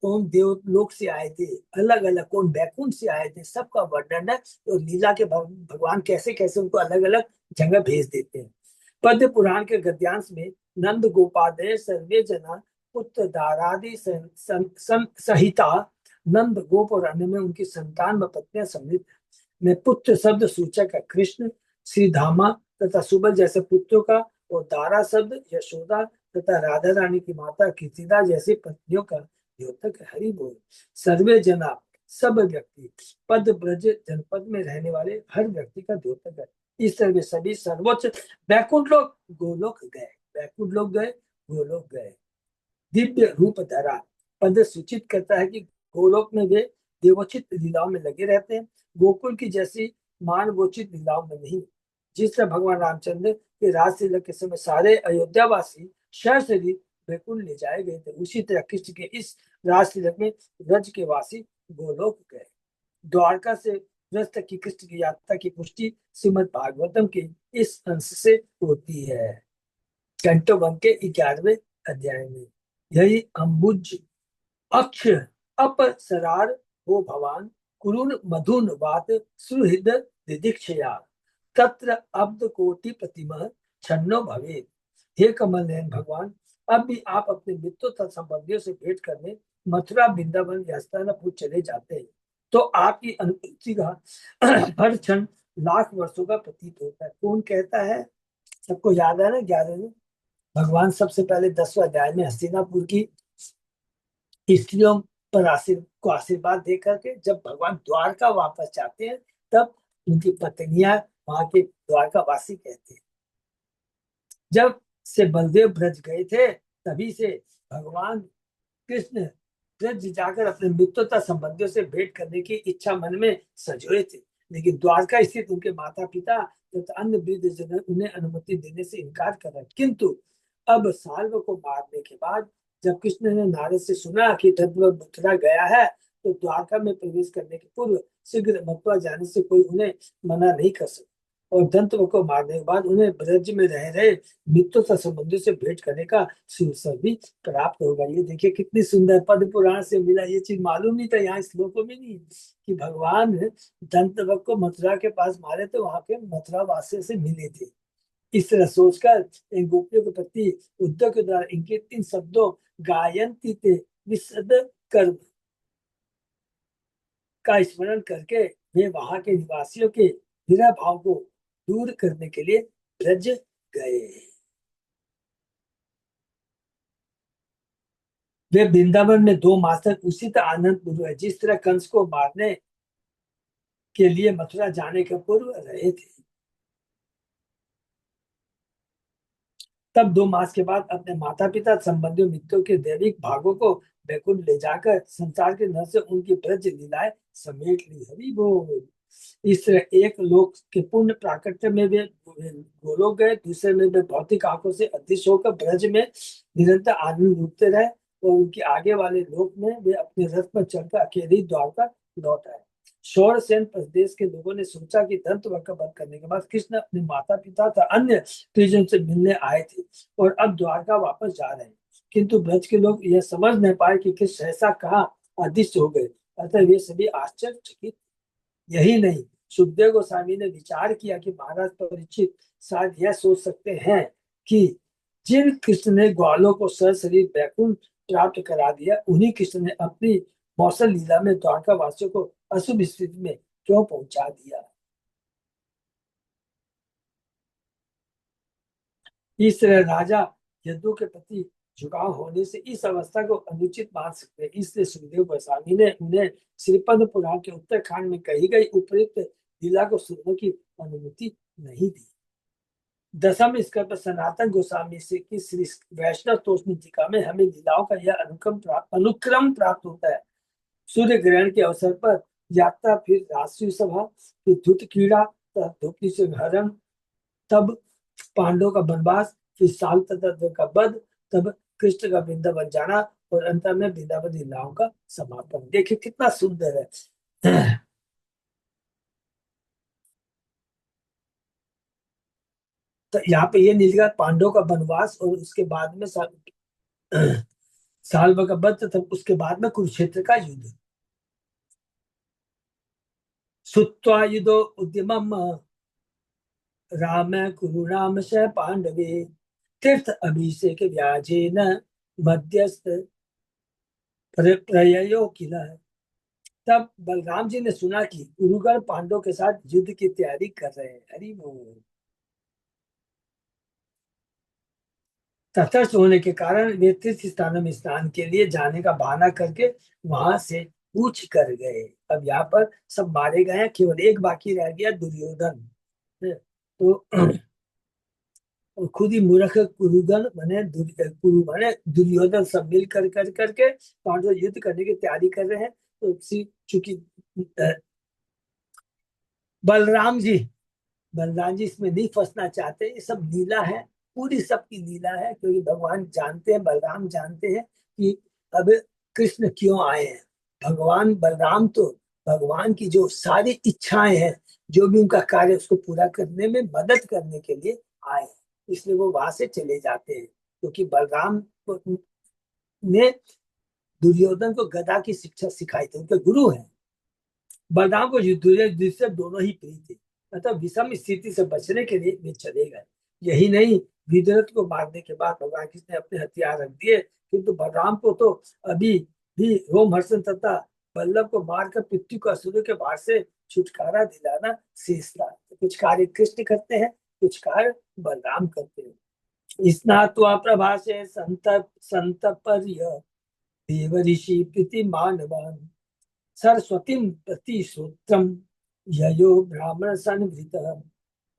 कौन देवलोक से आए थे, अलग अलग कौन बैकुंठ से आए थे, सबका वर्णन है। और लीला के भगवान कैसे कैसे उनको अलग अलग जगह भेज देते हैं। पद्म पुराण के गद्यांश में नंद गोपादय सर्वे जना पुत्र दारादि सहिता, नंद गोप और अन्य में उनकी संतान व पत्नियां सम्मिलित में पुत्र शब्द सूचक है कृष्ण, श्री धामा तथा सुबल जैसे पुत्रों का, और दारा शब्द यशोदा तथा राधा रानी की माता कीर्तिदा जैसी पत्नियों का द्योतक है। हरि बोल। सर्वे जना सब व्यक्ति, पद ब्रज जनपद में रहने वाले हर व्यक्ति का द्योतक है। इस तरह वे सभी सर्वोच्च बैकुंठ लोग गोलोक गए, बैकुंठ लोग गए, गोलोक गए। दिव्य रूप धरा पद सूचित करता है कि गोलोक में वे देवोचित लीलाओं में लगे रहते हैं, गोकुल की जैसी मानवोचित लीलाओं में नहीं। जिस तरह भगवान रामचंद्र के राजलीला के समय सारे अयोध्यावासी शहर से बैकुंठ ले जाए गए थे, उसी तरह कृष्ण के इस राजलीला में ब्रज के वासी गोलोक गए। द्वारका से ब्रज तक की कृष्ण की यात्रा की पुष्टि श्रीमद भागवतम के इस अंश से होती है, कैंटो 1 के 11वें अध्याय में। यही अम्बुज अक्ष अपसरार हो भवान कुरुन मधुन वात सुहृद दिदीक्षया तत्र अब्द कोटि प्रतिमह छन्नो भवे। हे कमल नयन भगवान, अब भी आप अपने मित्रों तथा संबंधियों से भेंट करने मथुरा वृंदावन या हस्तिनापुर चले जाते हैं तो आपकी अनुभूति का हर क्षण लाख वर्षों का प्रतीत होता है। कौन कहता है? सबको याद है ना 11वें भगवान सबसे पहले 10वें अध्याय में हस्तिनापुर की स्त्रियों पर आशीर्वाद दे करके जब भगवान द्वारका वापस जाते हैं तब उनकी पत्नियां वहां के द्वारका वासी कहते हैं। जब से बलदेव ब्रज गए थे तभी से भगवान कृष्ण ब्रज जाकर अपने मित्रता संबंधियों से भेंट करने की इच्छा मन में सजोए थे, लेकिन द्वारका स्थित उनके माता पिता तथा अन्य वृद्ध जन उन्हें अनुमति देने से इनकार कर रहे। किंतु अब साल्व को मारने के बाद जब कृष्ण ने नारद से सुना कि धर्मवर मथुरा गया है तो द्वारका में प्रवेश करने के पूर्व शीघ्र मथुरा जाने से कोई उन्हें मना नहीं कर सकता, और दंतव को मारने के बाद उन्हें ब्रज में रह रहे मित्रों तथा संबंधियों से भेंट करने का अवसर भी प्राप्त होगा। ये देखिए कितनी सुंदर पद पुराण से मिला, ये चीज मालूम नहीं था, यहाँ श्लोकों में नहीं कि भगवान दंतवक को मथुरा के पास मारे तो वहां के मथुरा वासियों से मिले थे। इस तरह सोचकर इन गोपियों के प्रति उद्धव के द्वारा इनके 3 शब्दों गायंती ते विशद कर्म का स्मरण करके वे वहां के निवासियों के विरह भाव को दूर करने के लिए ब्रज गए। वे वृंदावन में 2 मास तक उसी तरह आनंद पूर्व है जिस तरह कंस को मारने के लिए मथुरा जाने के पूर्व रहे थे। तब 2 मास के बाद अपने माता पिता संबंधियों मित्रों के दैविक भागों को बैकुंठ ले जाकर संसार के नर से उनकी ब्रज लीलाएं समेट ली। हरि बोल। इस तरह एक लोक के पूर्ण प्राकट्य में वे गोलोक गए, दूसरे में वे भौतिक आंखों से अदृश्य होकर ब्रज में निरंतर आनंद लूटते रहे, और उनके आगे वाले लोक में वे अपने रथ पर चढ़कर अकेले ही द्वारका लौट आए। शौरसेन प्रदेश के लोगों ने सोचा कि दंत का वध करने के बाद कृष्ण अपने माता पिता तथा अन्य परिजन से मिलने आए थे और अब द्वारका वापस जा रहे हैं, किंतु ब्रज के लोग यह समझ नहीं पाए कि कृष्ण ऐसा कहाँ अदृश्य हो गए, अतः वे सभी आश्चर्यचकित। यही नहीं, सुखदेव गोस्वामी ने विचार किया कि महाराज परीक्षित शायद यह सोच सकते हैं कि जिन कृष्ण ने ग्वालों को शरीर बैकुंठ प्राप्त करा दिया, उन्हीं कृष्ण ने अपनी मौसल लीला में द्वारका वासियों को अशुभ स्थिति में क्यों पहुंचा दिया। इस तरह राजा यदु के प्रति झुकाव होने से इस अवस्था को अनुचित मान सकते हैं, इसलिए सुखदेव गोस्वामी ने उन्हें श्रीपद पुराण के उत्तरकांड में कही गई उपयुक्त लीला को सुनने की अनुमति नहीं दी। दसम स्कर पर सनातन गोस्वामी से की श्री वैष्णव तोषणी टीका में हमें लीलाओं का यह अनुक्रम प्राप्त होता है। सूर्य ग्रहण के अवसर पर यात्रा, फिर राष्ट्रीय सभा, फिर धुत क्रीड़ा, धोपी से हरण, तब पांडवों का वनवास, फिर साल तथा का वध, तब कृष्ण का वृंदावन जाना और अंत में वृंदावन लीलाओं का समापन। देखिए कितना सुंदर है। तो यहाँ पे ये नीलगा पांडवों का वनवास और उसके बाद में साल भर का वध तथा उसके बाद में कुरुक्षेत्र का युद्ध। सुत्वा युद्धो उद्यमम राम कुरु राम स पांडवे तीर्थ अभिषेक व्याजेन मध्यस्थ प्रययो किला। तब बलराम जी ने सुना कि कुरुगण पांडवों के साथ युद्ध की तैयारी कर रहे हैं। हरि बोल। तटस्थ होने के कारण वे तीर्थ स्थानों में स्नान के लिए जाने का बहाना करके वहां से कूच कर गए। अब यहाँ पर सब मारे गए हैं, केवल एक बाकी रह गया, दुर्योधन। तो और खुद ही मूर्ख कुरुगण बने, कुरु बने दुर्योधन, सब मिल कर करके पांडव युद्ध करने की तैयारी कर रहे हैं। तो चूंकि बलराम जी बलराम जी इसमें नहीं फंसना चाहते। ये सब लीला है, पूरी सबकी लीला है, क्योंकि भगवान जानते हैं, बलराम जानते हैं कि अब कृष्ण क्यों आए हैं। भगवान बलराम तो भगवान की जो सारी इच्छाएं हैं, जो भी उनका कार्य है, उसको पूरा करने में मदद करने के लिए आए हैं। इसलिए वो वहां से चले जाते हैं, क्योंकि बलराम ने दुर्योधन को गदा की शिक्षा सिखाई थी, उनके गुरु हैं। बलराम को युद्ध से दोनों ही प्रिय थे, मतलब विषम स्थिति से बचने के लिए वे चले गए। यही नहीं, विदुरथ को मारने के बाद भगवान कृष्ण ने अपने हथियार रख दिए, किंतु बलराम को तो अभी भी रोमहर्षण तथा बल्लभ को मारकर पृथ्वी को असुरों के भार से छुटकारा दिलाना शेष था। तो कुछ कार्य कृष्ण करते हैं, कुछ कार्य बलराम करते हैं। स्नात्वा प्रभासे संत संत देव ऋषि प्रीति मानवान सरस्वती प्रति सूत्रम ययो ब्राह्मण संवृत।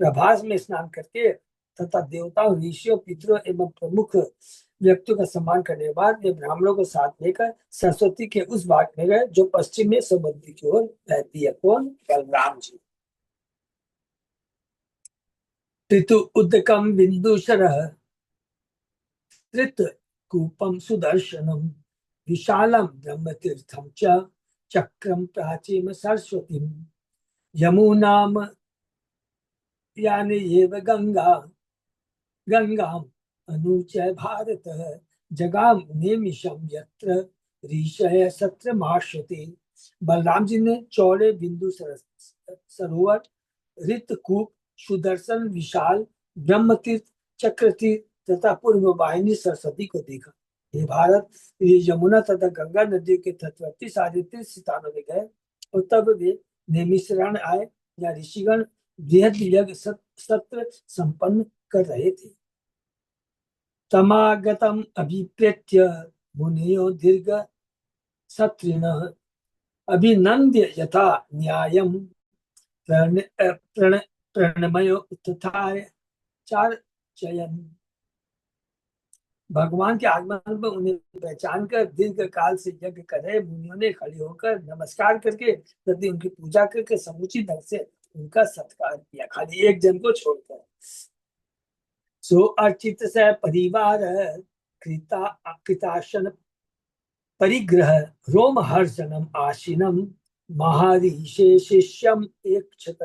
प्रभास में स्नान करके तथा देवताओं, ऋषियों, पितरों एवं प्रमुख व्यक्तियों का सम्मान करने के बाद वे ब्राह्मणों को साथ लेकर सरस्वती के उस भाग में गए जो पश्चिम में समुद्र की ओर बहती है। कौन? बलराम जी। ऋतु उदकम बिंदुशर त्रित कूपम सुदर्शनम विशालम ब्रह्मतीर्थम च चक्रम प्राचीन सरस्वती यमुनाम यानी एव गंगा गंगाम अनुच भारत जगाम नेमिषम यत्र ऋषय सत्र माश्यते। बलराम जी ने चौड़े बिंदु सरोवर, ऋतकूप, सुदर्शन, विशाल ब्रह्मतीर्थ, चक्रतीर्थ तथा पूर्व वाहिनी सरस्वती को देखा। हे भारत, ये यमुना तथा गंगा नदियों के तटवर्ती सारे तीर्थ स्थानों में गए और तब वे नेमिषरण आए या ऋषिगण बृहद यज्ञ सत्र संपन्न कर रहे थे। तमागतम अभिप्रेत्य मुनियो दीर्घ सत्रिणः अभिनंद्य यथा न्यायम प्रण प्रण प्रणमयो उत्थाय चार चयन। भगवान के आगमन पर उन्हें पहचान कर दीर्घ काल से यज्ञ कर रहे मुनियों ने खड़े होकर नमस्कार करके तथा उनकी पूजा करके समुचित ढंग से उनका सत्कार किया, खाली एक जन को छोड़कर। सो अर्चित से परिवार कृता कृताशन परिग्रह रोमहर्षणम आशीनम महारिषे शिष्यम एक क्षत।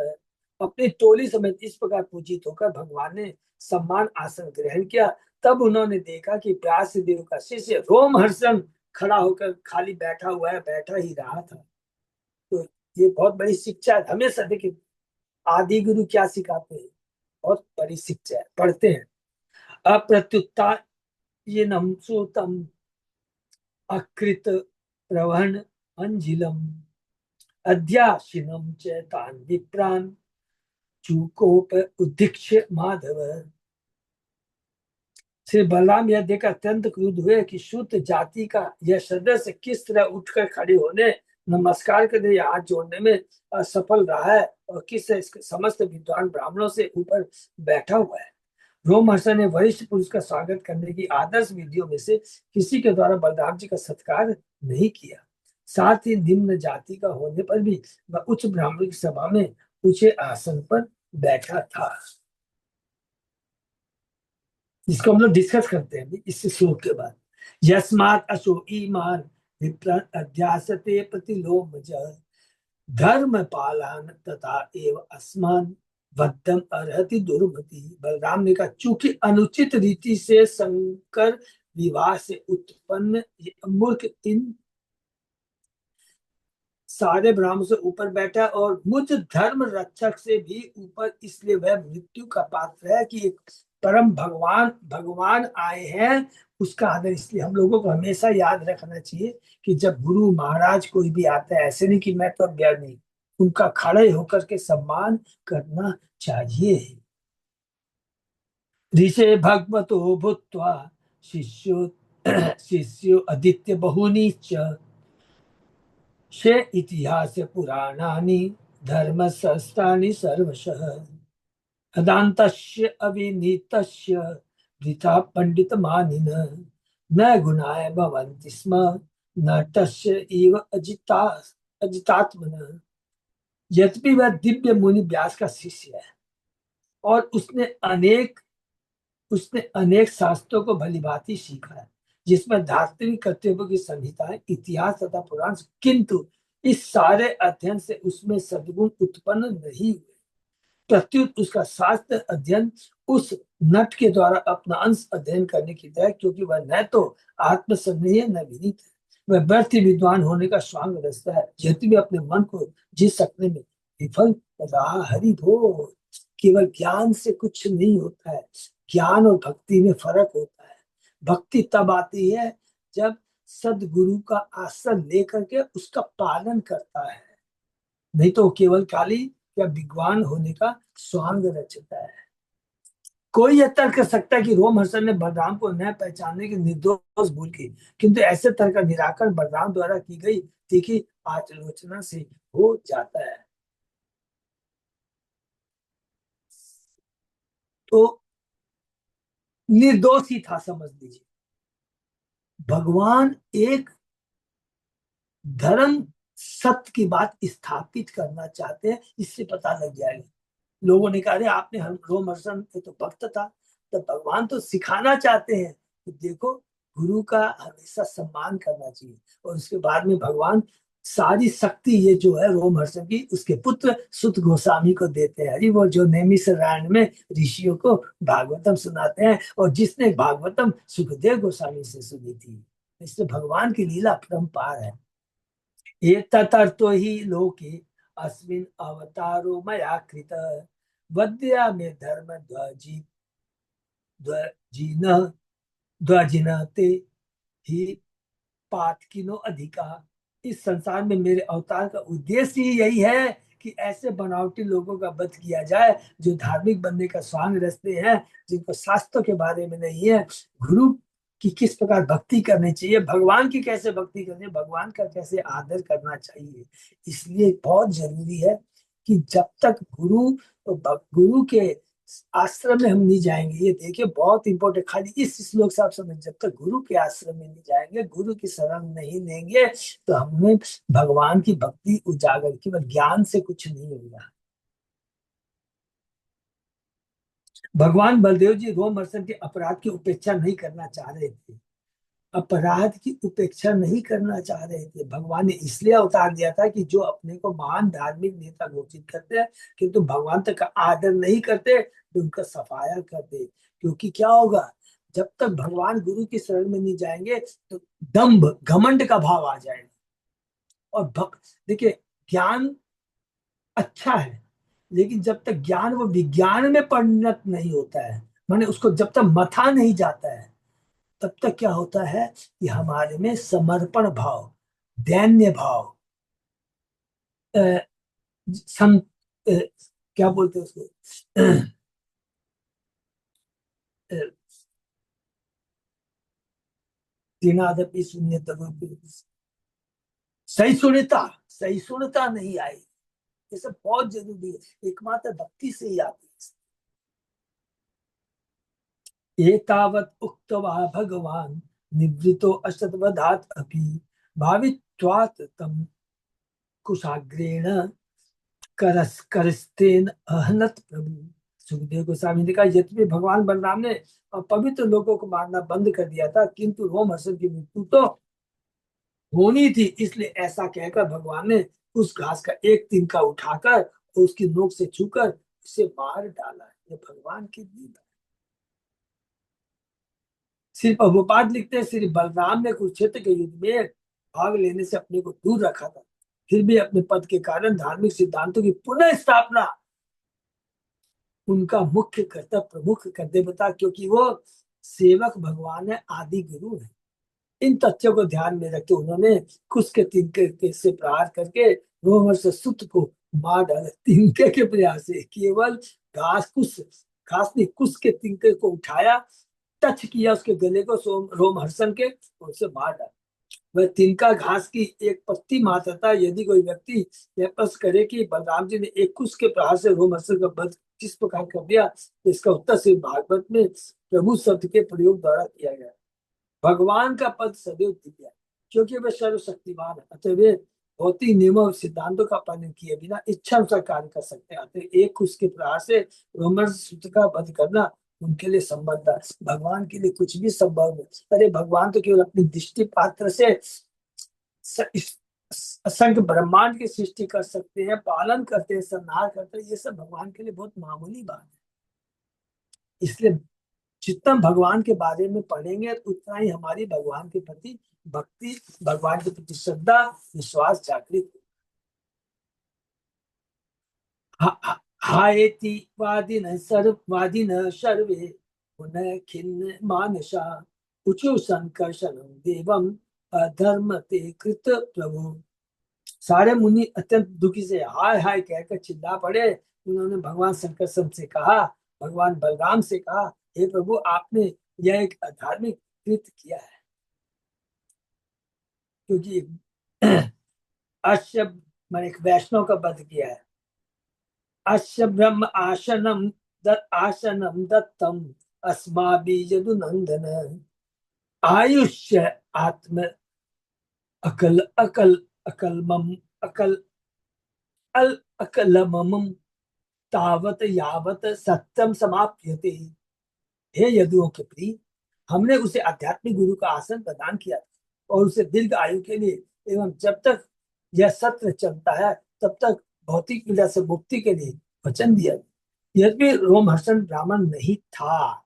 अपनी टोली समेत इस प्रकार पूजित होकर भगवान ने सम्मान आसन ग्रहण किया। तब उन्होंने देखा कि व्यास देव का शिष्य रोमहर्षण खड़ा होकर खाली बैठा हुआ है, बैठा ही रहा था। तो ये बहुत बड़ी शिक्षा है। हमेशा देखिए आदि गुरु क्या सिखाते हैं, बहुत बड़ी शिक्षा है, पढ़ते हैं। अप्रत्युत्ता ये नमसूतम अकृत प्रवहन अंजिलम अध्याशिनम च तान विप्रान चूकोप उदीक्ष्य माधव। श्री बलराम यह देख अत्यंत क्रुद्ध हुए कि शुद्ध जाति का यह सदस्य किस तरह उठकर खड़े होने, नमस्कार करने या हाथ जोड़ने में असफल रहा है और किस समस्त विद्वान ब्राह्मणों से ऊपर बैठा हुआ है। रोमहर्षण ने वरिष्ठ पुरुष का स्वागत करने की आदर्श विधियों में से किसी के द्वारा बलराम जी का सत्कार नहीं किया। साथ ही निम्न जाति का होने पर भी वह उच्च ब्राह्मण की सभा में ऊंचे आसन पर बैठा था। इसको हम लोग डिस्कस करते हैं इस श्लोक के बाद। यस्मात् असो ईमान विप्र अध्यासते प्रतिलोमज धर्म पालन तथा एव अस्मान वद्धम अर्हति दुर्मति। बलराम ने कहा चूंकि अनुचित रीति से संकर विवाह से उत्पन्न ये मूर्ख इन सारे ब्राह्मण से ऊपर बैठा और मुझ धर्म रक्षक से भी ऊपर, इसलिए वह मृत्यु का पात्र है कि एक परम भगवान भगवान आए हैं उसका आदर। इसलिए हम लोगों को हमेशा याद रखना चाहिए कि जब गुरु महाराज कोई भी आता है, ऐसे नहीं कि मैं तो गया नहीं, उनका खड़े होकर के सम्मान करना चाहिए। ऋषे भगवतो भूत्वा शिष्यो शिष्यो आदित्य बहुनी च शे इतिहास पुराणानि धर्म शास्त्राणि सर्वशः अदान्तस्य अविनीतस्य वृथा पंडित मानिन न गुणाय भवन्ति स्म न तस्य इव अजितात्मन। यद्यपि वह दिव्य मुनि व्यास का शिष्य है और उसने अनेक शास्त्रों को भलीभांति सीखा है जिसमें धार्मिक कर्तव्यों की संहिताएं इतिहास तथा पुराण, किंतु इस सारे अध्ययन से उसमें सद्गुण उत्पन्न नहीं हुए। प्रत्युत उसका शास्त्र अध्ययन उस नट के द्वारा अपना अंश अध्ययन करने की तरह, क्योंकि वह न तो आत्मसंज्ञ न विनीत है, वह व्यर्थ विद्वान होने का स्वांग रचता है, यदि भी अपने मन को जीत सकने में विफल रहा। हरि बोल। केवल ज्ञान से कुछ नहीं होता है, ज्ञान और भक्ति में फर्क होता है। भक्ति तब आती है जब सदगुरु का आश्रय लेकर के उसका पालन करता है, नहीं तो केवल काली या विद्वान होने का स्वांग रचता है। कोई यह तर्क कर सकता है कि रोमहर्षण ने बलराम को न पहचानने की निर्दोष भूल की, किंतु ऐसे तर्क का निराकरण बलराम द्वारा की गई तीखी आलोचना से हो जाता है। तो निर्दोष ही था, समझ लीजिए। भगवान एक धर्म सत्य की बात स्थापित करना चाहते हैं, इससे पता लग जाएगा। लोगों ने कहा अरे आपने रोमहर्षण तो भक्त था, तो भगवान तो सिखाना चाहते हैं कि देखो गुरु का हमेशा सम्मान करना चाहिए। और उसके बाद में भगवान सारी शक्ति ये जो है रोमहर्षण की उसके पुत्र सुत गोस्वामी को देते हैं। वो जो नैमिषारण्य में ऋषियों को भागवतम सुनाते हैं, और जिसने भागवतम सुखदेव गोस्वामी से सुनी थी। इसलिए भगवान की लीला अपरंपार है। ये ततर्तो ही लोके अस्मिन् अवतारो मया कृत वद्या में धर्म ध्वजिन ध्वजिनते ही पातकिनो अधिका। इस संसार में मेरे अवतार का उद्देश्य ही यही है कि ऐसे बनावटी लोगों का वध किया जाए जो धार्मिक बनने का स्वांग रचते हैं, जिनको शास्त्रों के बारे में नहीं है, गुरु की किस प्रकार भक्ति करनी चाहिए, भगवान की कैसे भक्ति करनी है, भगवान का कैसे आदर करना चाहिए। इसलिए बहुत जरूरी है कि जब तक गुरु के आश्रम में हम नहीं जाएंगे, ये देखिए बहुत इंपॉर्टेंट, खाली इस श्लोक से आप समझ, जब तक गुरु के आश्रम में नहीं जाएंगे, गुरु की शरण नहीं लेंगे, तो हमें भगवान की भक्ति उजागर, केवल ज्ञान से कुछ नहीं होगा। भगवान बलदेव जी रोमहर्षण के अपराध की उपेक्षा नहीं करना चाह रहे थे, अपराध की उपेक्षा नहीं करना चाह रहे थे। भगवान ने इसलिए अवतार दिया था कि जो अपने को महान धार्मिक नेता घोषित करते हैं किंतु भगवान तक का आदर नहीं करते, तो उनका सफाया कर दे। क्योंकि क्या होगा, जब तक भगवान गुरु की शरण में नहीं जाएंगे तो दंभ घमंड का भाव आ जाएगा। और भक्त देखिए, ज्ञान अच्छा है, लेकिन जब तक ज्ञान वो विज्ञान में परिणत नहीं होता है, माने उसको जब तक मथा नहीं जाता है, तब तक क्या होता है कि हमारे में समर्पण भाव, दैन्य भाव, अ, सं, अ, क्या बोलते हैं उसको, तीनादपि शून्य सहिष्णुता नहीं आई। ये सब बहुत जरूरी है, एकमात्र भक्ति से ही आती है। एतावत् उक्त्वा भगवान निवृतो असद्वदात् अपि भावित्वात् तम कुशाग्रेण करस्तेन अहनत प्रभु सुखदेव गोस्वामी ने कहा यद्यपि भगवान बलराम ने पवित्र लोगों को मारना बंद कर दिया था, किंतु रोमहर्षण की मृत्यु तो होनी थी, इसलिए ऐसा कहकर भगवान ने उस घास का एक तिनका उठाकर उसकी नोक से छूकर उसे मार डाला। ये भगवान की लीला। श्री प्रभुपाद लिखते हैं, श्री बलराम ने कुरुक्षेत्र के युद्ध में भाग लेने से अपने को दूर रखा था, फिर भी अपने पद के कारण धार्मिक सिद्धांतों की पुनः स्थापना उनका मुख्य कर्तव्य, प्रमुख कर्तव्य था, क्योंकि वो सेवक भगवान है, आदि गुरु है। इन तथ्यों को ध्यान में रखते उन्होंने कुश के तिनके से प्रहार करके रोमहर्ष सुत को मार डाला। तिनके के प्रयास से केवल घास ने कुश के तिनके को उठाया, टच किया उसके गले को रोमहर्षण के, और उसे मार डाला। वह तिनका घास की एक पत्ती मात्र था। यदि कोई व्यक्ति यह प्रश्न करे कि बलराम जी ने एक कुश के प्रहार से रोमहर्षण का वध किस प्रकार कर दिया, तो इसका उत्तर सिर्फ भागवत में प्रभु शब्द के प्रयोग द्वारा किया गया। भगवान का पद सदैव दिव्य है, क्योंकि वे सर्वशक्तिमान है, अतः वे भौतिक नियमों और सिद्धांतों का पालन किए बिना इच्छा अनुसार कार्य कर सकते हैं। अतः एक उसके प्रहार से रोमहर्षण का वध करना उनके लिए संभव था, भगवान के लिए कुछ भी संभव नहीं। अरे भगवान तो केवल अपनी दृष्टि पात्र से असंख्य ब्रह्मांड की सृष्टि कर सकते हैं, पालन करते हैं, संहार करते हैं, ये सब भगवान के लिए बहुत मामूली बात है। इसलिए जितना भगवान के बारे में पढ़ेंगे उतना ही हमारी भगवान के प्रति भक्ति, भगवान के प्रति श्रद्धा, विश्वास जागृत। हायेति वादिन सर्वे पुनः खिन्न मानसा उचु संकर्षणं देवम अधर्म ते कृत प्रभु। सारे मुनि अत्यंत दुखी से हाय हाय कहकर चिल्ला पड़े। उन्होंने भगवान संकर्षण से कहा, भगवान बलराम से कहा, हे प्रभु, आपने यह एक अधार्मिक कृत्य किया है, क्योंकि अश्य मैंने एक वैष्णव का वध किया है। अश्य ब्रह्म आसनम दत्तम अस्माभिः यदुनंदन आयुष्य आत्म अकल अकल अकलमम अकल अल अकलमम तावत यावत सत्यम समाप्यते। हे यदुओं के प्रिय, हमने उसे आध्यात्मिक गुरु का आसन प्रदान किया और उसे दीर्घ आयु के लिए एवं जब तक यह सत्र चलता है तब तक भौतिक पीड़ा से मुक्ति के लिए वचन दिया। यद्यपि रोमहर्षण ब्राह्मण नहीं था,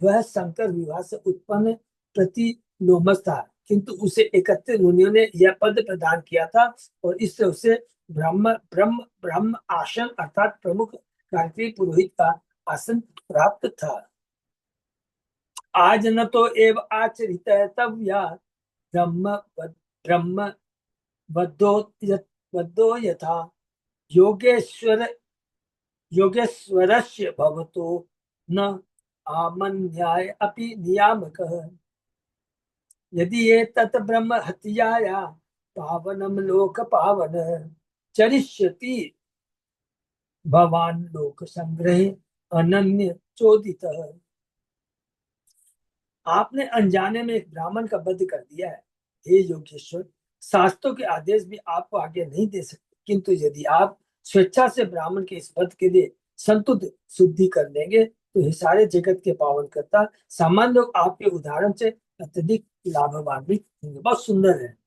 वह शंकर विवाह से उत्पन्न प्रतिलोमस था, किंतु उसे 31 मुनियों ने यह पद प्रदान किया था और इससे उसे ब्रह्म ब्रह्म ब्रह्म आसन अर्थात प्रमुख क्रांति पुरोहित का आसन प्राप्त था। आज न तो एव आचरित तब या ब्रह्म ब्रह्म वद्धो यथा योगेश्वरस्य भवतो न आमन्याय अपि नियामकः। यदि ये तत् ब्रह्म हत्याया पावनम लोक पावन चरिष्यति भवान लोक संग्रहे अनन्य चोदित। आपने अनजाने में एक ब्राह्मण का वध कर दिया है। हे योगेश्वर, शास्त्रों के आदेश भी आपको आगे नहीं दे सकते, किंतु यदि आप स्वेच्छा से ब्राह्मण के इस वध के लिए संतुष्ट शुद्धि कर लेंगे तो ये सारे जगत के पावन करता सामान्य लोग आपके उदाहरण से अत्यधिक लाभान्वित होंगे। बहुत सुंदर है।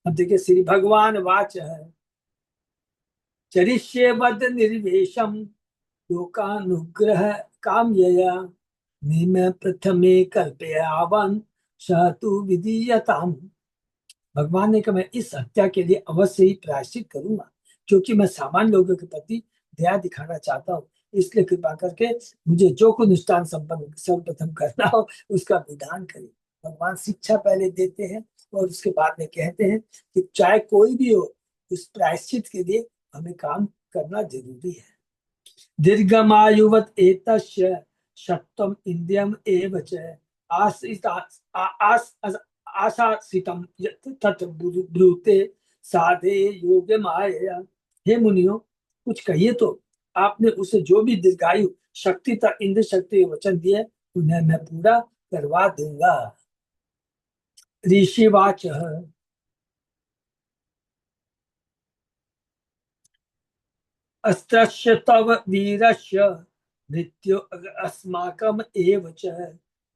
अब देखिए, श्री भगवान वाच है, चरिष्ये वद निर्वेशम लोकानुग्रह कामयया निम प्रथमे कल्पयावन सतु विधीयताम। भगवान ने कहा, मैं इस हत्या के लिए अवश्य ही प्रायश्चित करूंगा, क्योंकि मैं सामान्य लोगों के प्रति दया दिखाना चाहता हूँ। इसलिए कृपा करके मुझे जो कुछ अनुष्ठान संपन्न सर्वप्रथम करना हो उसका विधान करें। भगवान शिक्षा पहले देते हैं और उसके बाद में कहते हैं कि चाहे कोई भी हो, उस प्रायश्चित के लिए हमें काम करना जरूरी है। दीर्घमायुवत एतस्य सत्वम इंद्रियम एव च आशासितम तत् ब्रूते साधे योग माया। हे मुनियो, कुछ कहिए तो। आपने उसे जो भी दीर्घायु शक्ति तक इंद्र शक्ति वचन दिए उन्हें मैं पूरा करवा दूंगा। ऋषिवाच अस्त्रस्य तव वीरस्य मृत्यु अस्माकम एव च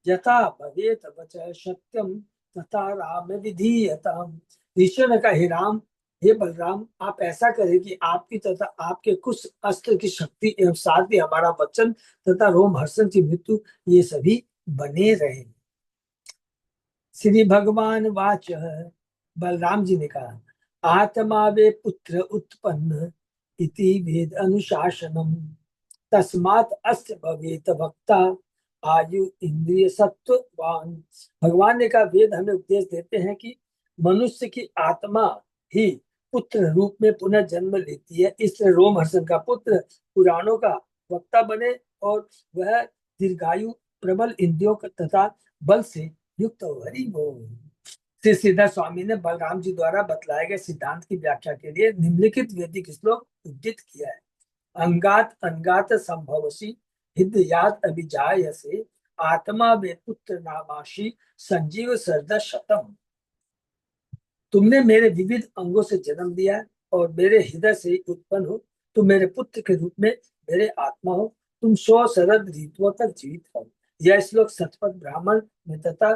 यथा भवेत वच सत्यम तथा राम विधीयताम। ईश्वर ने कहा, हे राम, हे बलराम, आप ऐसा करें कि आपकी तथा आपके कुछ अस्त्र की शक्ति एवं साथ ही हमारा वचन तथा रोम हर्षण की मृत्यु ये सभी बने रहे। श्री भगवान वाच, बलराम जी ने कहा, आत्मा वे पुत्र उत्पन्न इति वेद अनुशासनम तस्मात् अस्य भवेत वक्ता आयु इंद्रिय सत्ववान। भगवान ने कहा, वेद हमें उपदेश देते हैं कि मनुष्य की आत्मा ही पुत्र रूप में पुनः जन्म लेती है, इसलिए रोमहर्षण का पुत्र पुराणों का वक्ता बने और वह दीर्घायु प्रबल इंद्रियों तथा बल से युक्त हो। हरि बोल। श्री सिद्धार्थ स्वामी ने बलराम जी द्वारा बतलाए गए सिद्धांत की व्याख्या के लिए निम्नलिखित वैदिक श्लोक उद्धृत किया है। अंगात अंगात संभवसी हृदयात अभिजायसे आत्मा वे पुत्र नामाशी संजीव सर्द शतम। तुमने मेरे विविध अंगों से जन्म लिया और मेरे हृदय से उत्पन्न हो। तुम मेरे पुत्र के रूप में मेरे आत्मा हो। तुम 100 शरद ऋतुओं तक जीवित हो। यह श्लोक सतपथ ब्राह्मण में तथा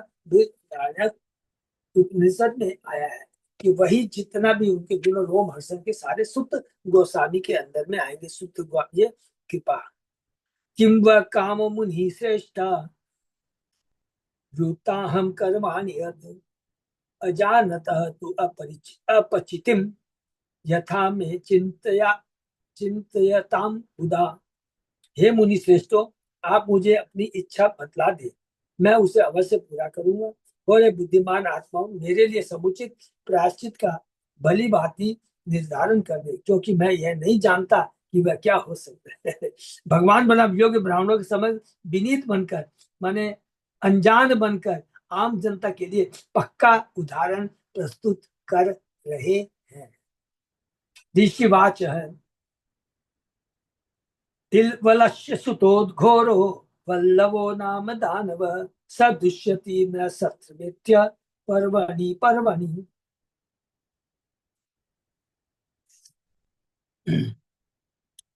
उपनिषद में आया है कि वही जितना भी उनके गुण रोम हर्षण के सारे सुत गोस्वामी के अंदर में आएंगे। सुत ये कृपा किम व काम मुनि श्रेष्ठा रूता हम कर्माणि अजानतः तु अपचितिम यथा में चिंतयताम उदा। हे मुनि श्रेष्ठो, आप मुझे अपनी इच्छा बतला दे, मैं उसे अवश्य पूरा करूंगा। और ये बुद्धिमान आत्माओं मेरे लिए समुचित प्रायश्चित का भली भांति निर्धारण कर दे, क्योंकि मैं यह नहीं जानता कि वह क्या हो सकता है। भगवान बना योग्य ब्राह्मणों के समझ विनीत बनकर, माने अनजान बनकर आम जनता के लिए पक्का उदाहरण प्रस्तुत कर रहे हैं। ऋषिवाच है, तिलवलस्य सुतोद्घोरो वल्लवो नाम दानव सदुष्यति न शस्त्रवेत्य पर्वणि पर्वणि।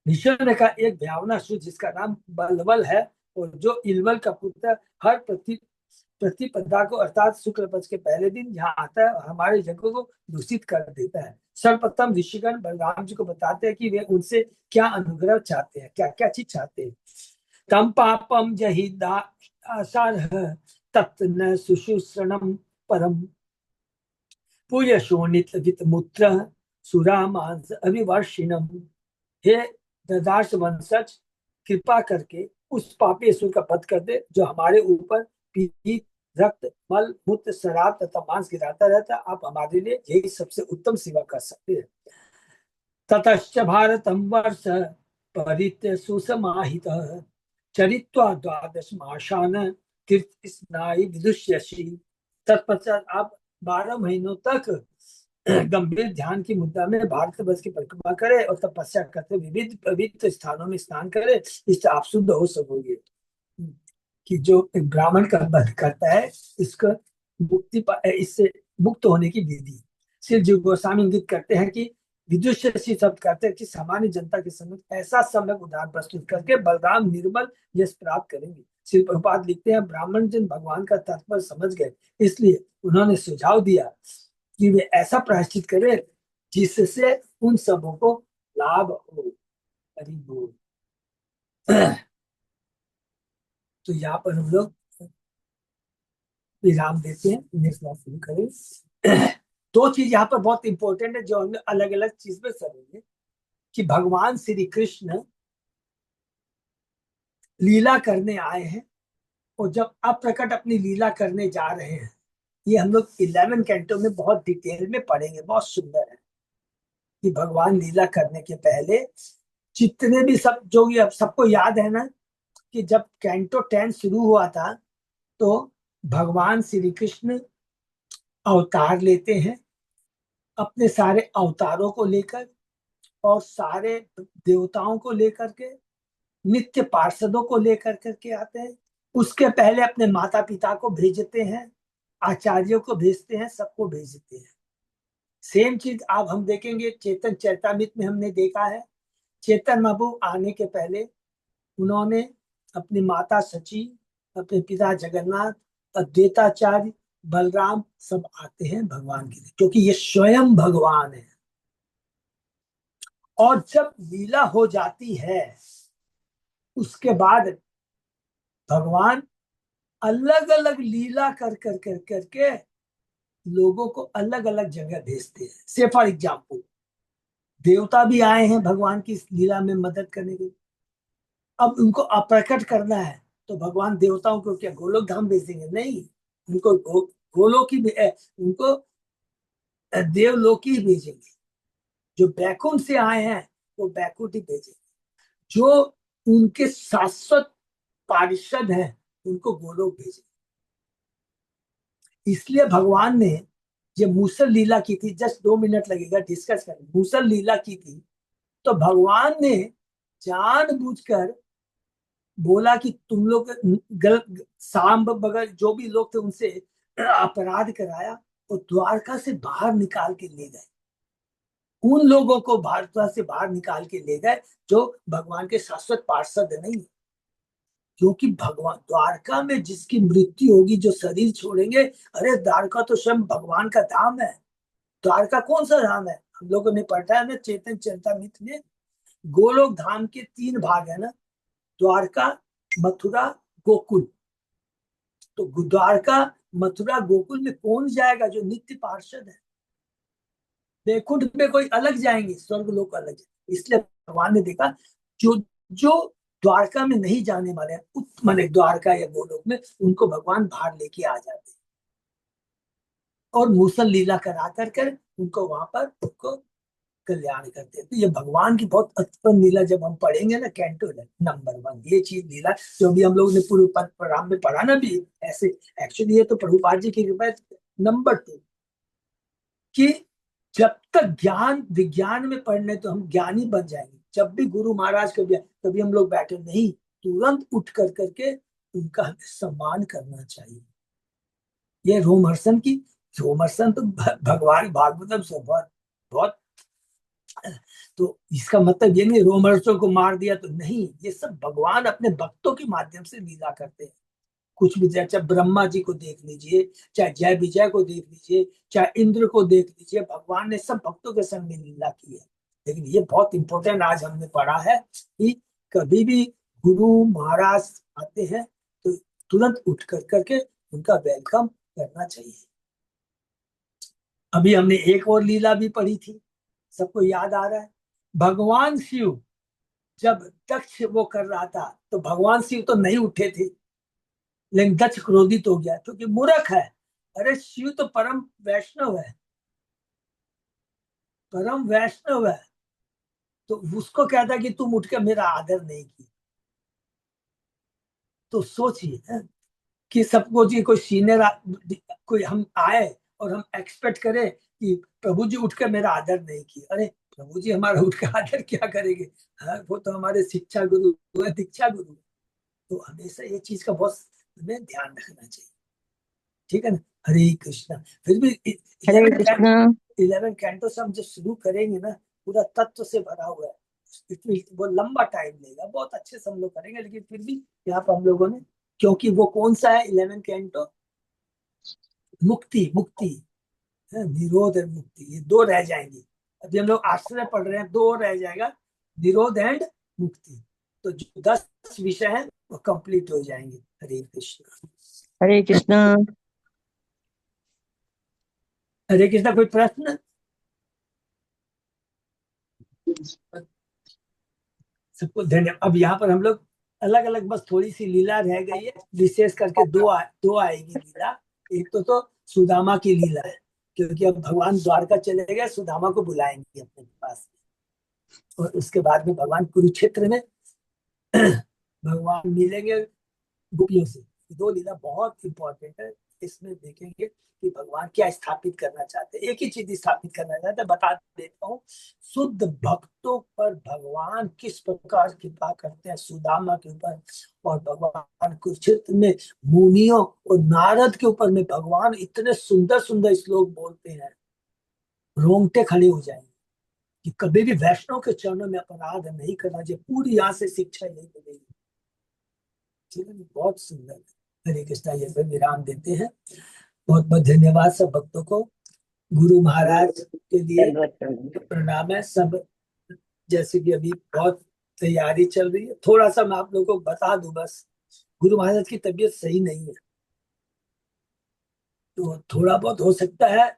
ऋषि ने कहा, एक भयावनासुर जिसका नाम बलवल है और जो इलवल का पुत्र हर प्रतिपदा को अर्थात शुक्ल पक्ष के पहले दिन यहाँ आता है और हमारे जगह को दूषित कर देता है। सर्वप्रथम ऋषिगण बलराम जी को बताते हैं कि वे उनसे क्या अनुग्रह चाहते हैं, क्या क्या चीज चाहते हैं। तम पापम जहि दासारः तत् न सुशुश्रणम परम पूय शोणित वित मूत्र सुरा मांस अभिवर्षिणम। हे ददार्श वंशज, कृपा करके उस पापी असुर का वध कर दे जो हमारे ऊपर पीत रक्त मल मूत्र शराब तथा मांस गिराता रहता। आप हमारे लिए यही सबसे उत्तम सेवा कर सकते हैं। ततश्च भारतम वर्ष परित्य सुसमाहितः चरित्वा द्वादश माशान तीर्थ स्नायि विदुष्यसि। तत्पश्चात आप 12 महीनों तक गंभीर ध्यान की मुद्रा में भारतवर्ष की परिक्रमा करें और तपस्या करते विविध पवित्र स्थानों में स्नान करें। इससे आप शुद्ध हो सकोगे। कि जो ब्राह्मण का वध करता है इसका इससे मुक्त होने की विधि श्री जी गोस्वामी इंगित करते हैं कि विदुषी शब्द कहते हैं कि सामान्य जनता के समझ ऐसा सम्यक उदाहरण प्रस्तुत करके बलराम निर्मल यश प्राप्त करेंगे। श्री प्रभुपाद लिखते हैं, ब्राह्मण जन भगवान का तात्पर्य समझ गए, इसलिए उन्होंने सुझाव दिया कि वे ऐसा प्रायश्चित करें जिससे उन सबों को लाभ हो। हरि बोल। तो यहाँ पर हम लोग विराम देते हैं, शुरू करें। दो चीज यहाँ पर बहुत इंपॉर्टेंट है जो हम अलग अलग चीज में समझेंगे कि भगवान श्री कृष्ण लीला करने आए हैं और जब अप्रकट अपनी लीला करने जा रहे हैं, ये हम लोग 11 कैंटो में बहुत डिटेल में पढ़ेंगे। बहुत सुंदर है कि भगवान लीला करने के पहले जितने भी सब जो ये सबको याद है ना कि जब कैंटो 10 शुरू हुआ था तो भगवान श्री कृष्ण अवतार लेते हैं अपने सारे अवतारों को लेकर और सारे देवताओं को लेकर के, नित्य पार्षदों को लेकर करके आते हैं। उसके पहले अपने माता पिता को भेजते हैं, आचार्यों को भेजते हैं, सबको भेजते हैं। सेम चीज आप हम देखेंगे चेतन चैतामृत में हमने देखा है। चेतन महाप्रभु आने के पहले उन्होंने अपनी माता सची, अपने पिता जगन्नाथ, अद्वैताचार्य, बलराम सब आते हैं भगवान के लिए, क्योंकि ये स्वयं भगवान है। और जब लीला हो जाती है उसके बाद भगवान अलग अलग लीला कर कर कर करके लोगों को अलग अलग जगह भेजते हैं। से फॉर एग्जाम्पल देवता भी आए हैं भगवान की इस लीला में मदद करने के लिए। अब उनको अप्रकट करना है तो भगवान देवताओं को क्या गोलोक धाम भेजेंगे? नहीं, उनको गोलोक ही उनको देवलोक ही भेजेंगे। जो बैकुंठ से आए हैं वो बैकुंठ ही भेजेंगे। जो उनके शाश्वत पार्षद हैं उनको गोलोक भेजेंगे। इसलिए भगवान ने जब मूसल लीला की थी, जस्ट 2 मिनट लगेगा डिस्कस करने, मूसल लीला की थी तो भगवान ने जानबूझकर बोला कि तुम लोग गलत, सांब बगैर जो भी लोग थे उनसे अपराध कराया और द्वारका से बाहर निकाल के ले गए। उन लोगों को द्वारका से बाहर निकाल के ले गए जो भगवान के शाश्वत पार्षद नहीं। क्योंकि भगवान द्वारका में जिसकी मृत्यु होगी, जो शरीर छोड़ेंगे, अरे द्वारका तो स्वयं भगवान का धाम है। द्वारका कौन सा धाम है? हम लोगों ने पढ़ा है ना चेतन चरितमृत में, गोलोक धाम के 3 भाग है ना, द्वारका, मथुरा, गोकुल। तो द्वारका, मथुरा, गोकुल में कौन जाएगा? जो नित्य पार्षद है। वैकुंठ में कोई अलग जाएंगे, स्वर्ग लोग अलग जाएंगे। इसलिए भगवान ने देखा जो जो द्वारका में नहीं जाने वाले हैं, माने द्वारका या गोलोक में, उनको भगवान बाहर लेके आ जाते हैं और मूसल लीला करा कर उनको वहां पर उनको कल्याण करते हैं। तो ये भगवान की बहुत उत्पन्न लीला जब हम पढ़ेंगे ना, कैंटो नंबर 1 ये चीज लीला जो भी हम लोग ने पूर्व प्रोग्राम में पढ़ा ना भी ऐसे, एक्चुअली ये तो प्रभुपाद जी की कृपा है। नंबर 2 कि जब तक ज्ञान विज्ञान में पढ़ने तो हम ज्ञानी बन जाएंगे। जब भी गुरु महाराज कभी हम लोग बैठे नहीं, तुरंत उठ कर करके उनका हमें सम्मान करना चाहिए। ये रोमहर्षण की, रोमहर्षण तो भगवान भागवतम से बहुत बहुत, तो इसका मतलब ये नहीं रोमहर्षों को मार दिया तो नहीं, ये सब भगवान अपने भक्तों के माध्यम से लीला करते हैं। कुछ भी, चाहे ब्रह्मा जी को देख लीजिए, चाहे जय विजय को देख लीजिए, चाहे इंद्र को देख लीजिए, भगवान ने सब भक्तों के संग में लीला की है। लेकिन ये बहुत इंपॉर्टेंट आज हमने पढ़ा है कि कभी भी गुरु महाराज आते हैं तो तुरंत उठ कर करके उनका वेलकम करना चाहिए। अभी हमने एक और लीला भी पढ़ी थी, सबको याद आ रहा है? भगवान शिव जब दक्ष वो कर रहा था तो भगवान शिव तो नहीं उठे थे, लेकिन दक्ष क्रोधित हो गया क्योंकि मूर्ख है। अरे शिव तो परम वैष्णव है, परम वैष्णव है, तो उसको कहता कि तुम उठ के मेरा आदर नहीं किया। तो सोचिए कि सबको जी कोई सीनियर कोई हम आए और हम एक्सपेक्ट करें कि प्रभु जी उठ के मेरा आदर नहीं किया। अरे प्रभु जी हमारा उठ के आदर क्या करेंगे? हाँ, वो तो हमारे शिक्षा गुरु है, दीक्षा गुरु। तो हमेशा ये चीज का बहुत हमें ध्यान रखना चाहिए। ठीक है ना? हरे कृष्णा। फिर भी हरे कृष्णा। 11 कैंटो से हम जब शुरू करेंगे ना, पूरा तत्व से भरा हुआ है, वो लंबा टाइम लेगा, बहुत अच्छे से हम लोग करेंगे। लेकिन फिर भी यहाँ पर हम लोगों ने, क्योंकि वो कौन सा है 11 कैंटो? मुक्ति, मुक्ति है, निरोध और मुक्ति, ये 2 रह जाएंगे। अभी हम लोग आश्रय पढ़ रहे हैं, 2 रह जाएगा, निरोध एंड मुक्ति। तो जो 10 विषय है वो कंप्लीट हो जाएंगे। हरे कृष्ण। हरे कृष्णा। हरे कृष्णा। कोई प्रश्न? सबको धन्यवाद। अब यहाँ पर हम लोग अलग अलग, बस थोड़ी सी लीला रह गई है, विशेष करके दो आएगी लीला। एक तो सुदामा की लीला है, क्योंकि अब भगवान द्वारका चले गए, सुदामा को बुलाएंगे अपने पास। और उसके बाद में भगवान कुरुक्षेत्र में भगवान मिलेंगे गोपियों से। 2 लीला बहुत इंपॉर्टेंट है। इसमें देखेंगे कि भगवान क्या स्थापित करना चाहते हैं। एक ही चीज स्थापित करना चाहते हैं, बता देता हूँ। शुद्ध भक्तों पर भगवान किस प्रकार कृपा करते हैं, सुदामा के ऊपर और भगवान कुरुक्षेत्र में मुनियों और नारद के ऊपर में भगवान इतने सुंदर सुंदर श्लोक बोलते हैं, रोंगटे खड़े हो जाएंगे कि कभी भी वैष्णव के चरणों में अपराध नहीं करना चाहिए। पूरी यहाँ से शिक्षा यही मिलेगी। ठीक है, बहुत सुंदर। हरे कृष्णा। ये पे विराम देते हैं। बहुत बहुत धन्यवाद सब भक्तों को। गुरु महाराज के लिए प्रणाम है सब। जैसे कि अभी बहुत तैयारी चल रही है, थोड़ा सा मैं आप लोगों को बता दूं बस। गुरु महाराज की तबीयत सही नहीं है, तो थोड़ा बहुत हो सकता है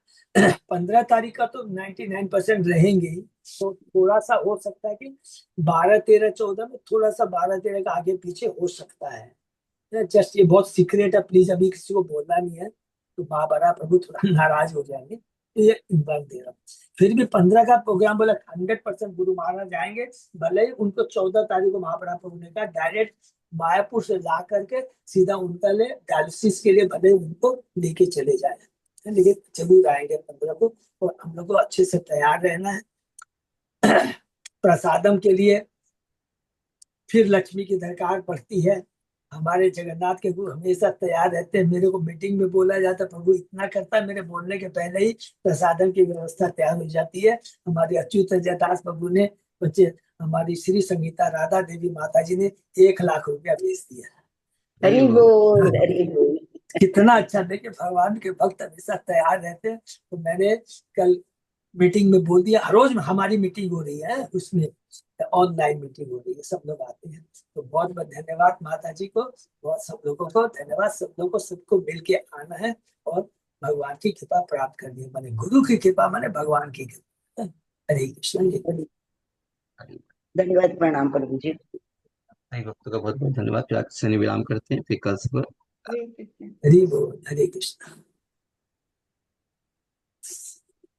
15 तारीख का तो 99% रहेंगे ही। तो थोड़ा सा हो सकता है कि 12, 13, 14 में थोड़ा सा 12, 13 का आगे पीछे हो सकता है। जस्ट ये बहुत सीक्रेट है, प्लीज अभी किसी को बोलना नहीं है, तो बड़ा प्रभु थोड़ा नाराज हो जाएंगे, तो ये इन्वाइट दे रहा हूँ। फिर भी 15 का प्रोग्राम बोला, 100% गुरु महाराज आएंगे। भले ही उनको 14 तारीख को महापरा प्रभु ने कहा डायरेक्ट मायापुर से ला करके सीधा उनका ले डायलिसिस के लिए भले उनको लेके चले जाए, लेकिन जरूर आएंगे 15 को। और हम लोग को अच्छे से तैयार रहना है प्रसादम के लिए। फिर लक्ष्मी की दरकार पड़ती है। हमारे जगन्नाथ के गुरु हमेशा तैयार रहते हैं। मेरे को मीटिंग में बोला जाता है, प्रभु इतना करता है, मेरे बोलने के पहले ही प्रसादम की व्यवस्था तैयार हो जाती है। हमारे अच्युत जयदास प्रभु ने बच्चे, हमारी श्री संगीता राधा देवी माता जी ने 1 लाख रुपया भेज दिया। हरि बोल, हरि बोल। कितना अच्छा। देखिए भगवान के भक्त हमेशा तैयार रहते हैं। तो मैंने कल मीटिंग में बोल दिया, हर रोज हमारी मीटिंग हो रही है, उसमें ऑनलाइन मीटिंग हो रही है, सब लोग आते हैं। तो बहुत बहुत धन्यवाद माता जी को, बहुत सब लोगों को धन्यवाद। सब लोगों को सबको मिल के आना है और भगवान की कृपा प्राप्त करनी है। माने गुरु की कृपा, माने भगवान की कृपा। हरे कृष्ण जी। धन्यवाद, प्रणाम प्रभु जी। भाई भक्तों का बहुत बहुत धन्यवाद। फिर आज से विराम करते हैं, फिर कल सुबह हरे कृष्ण। हरि बोल। हरे कृष्ण।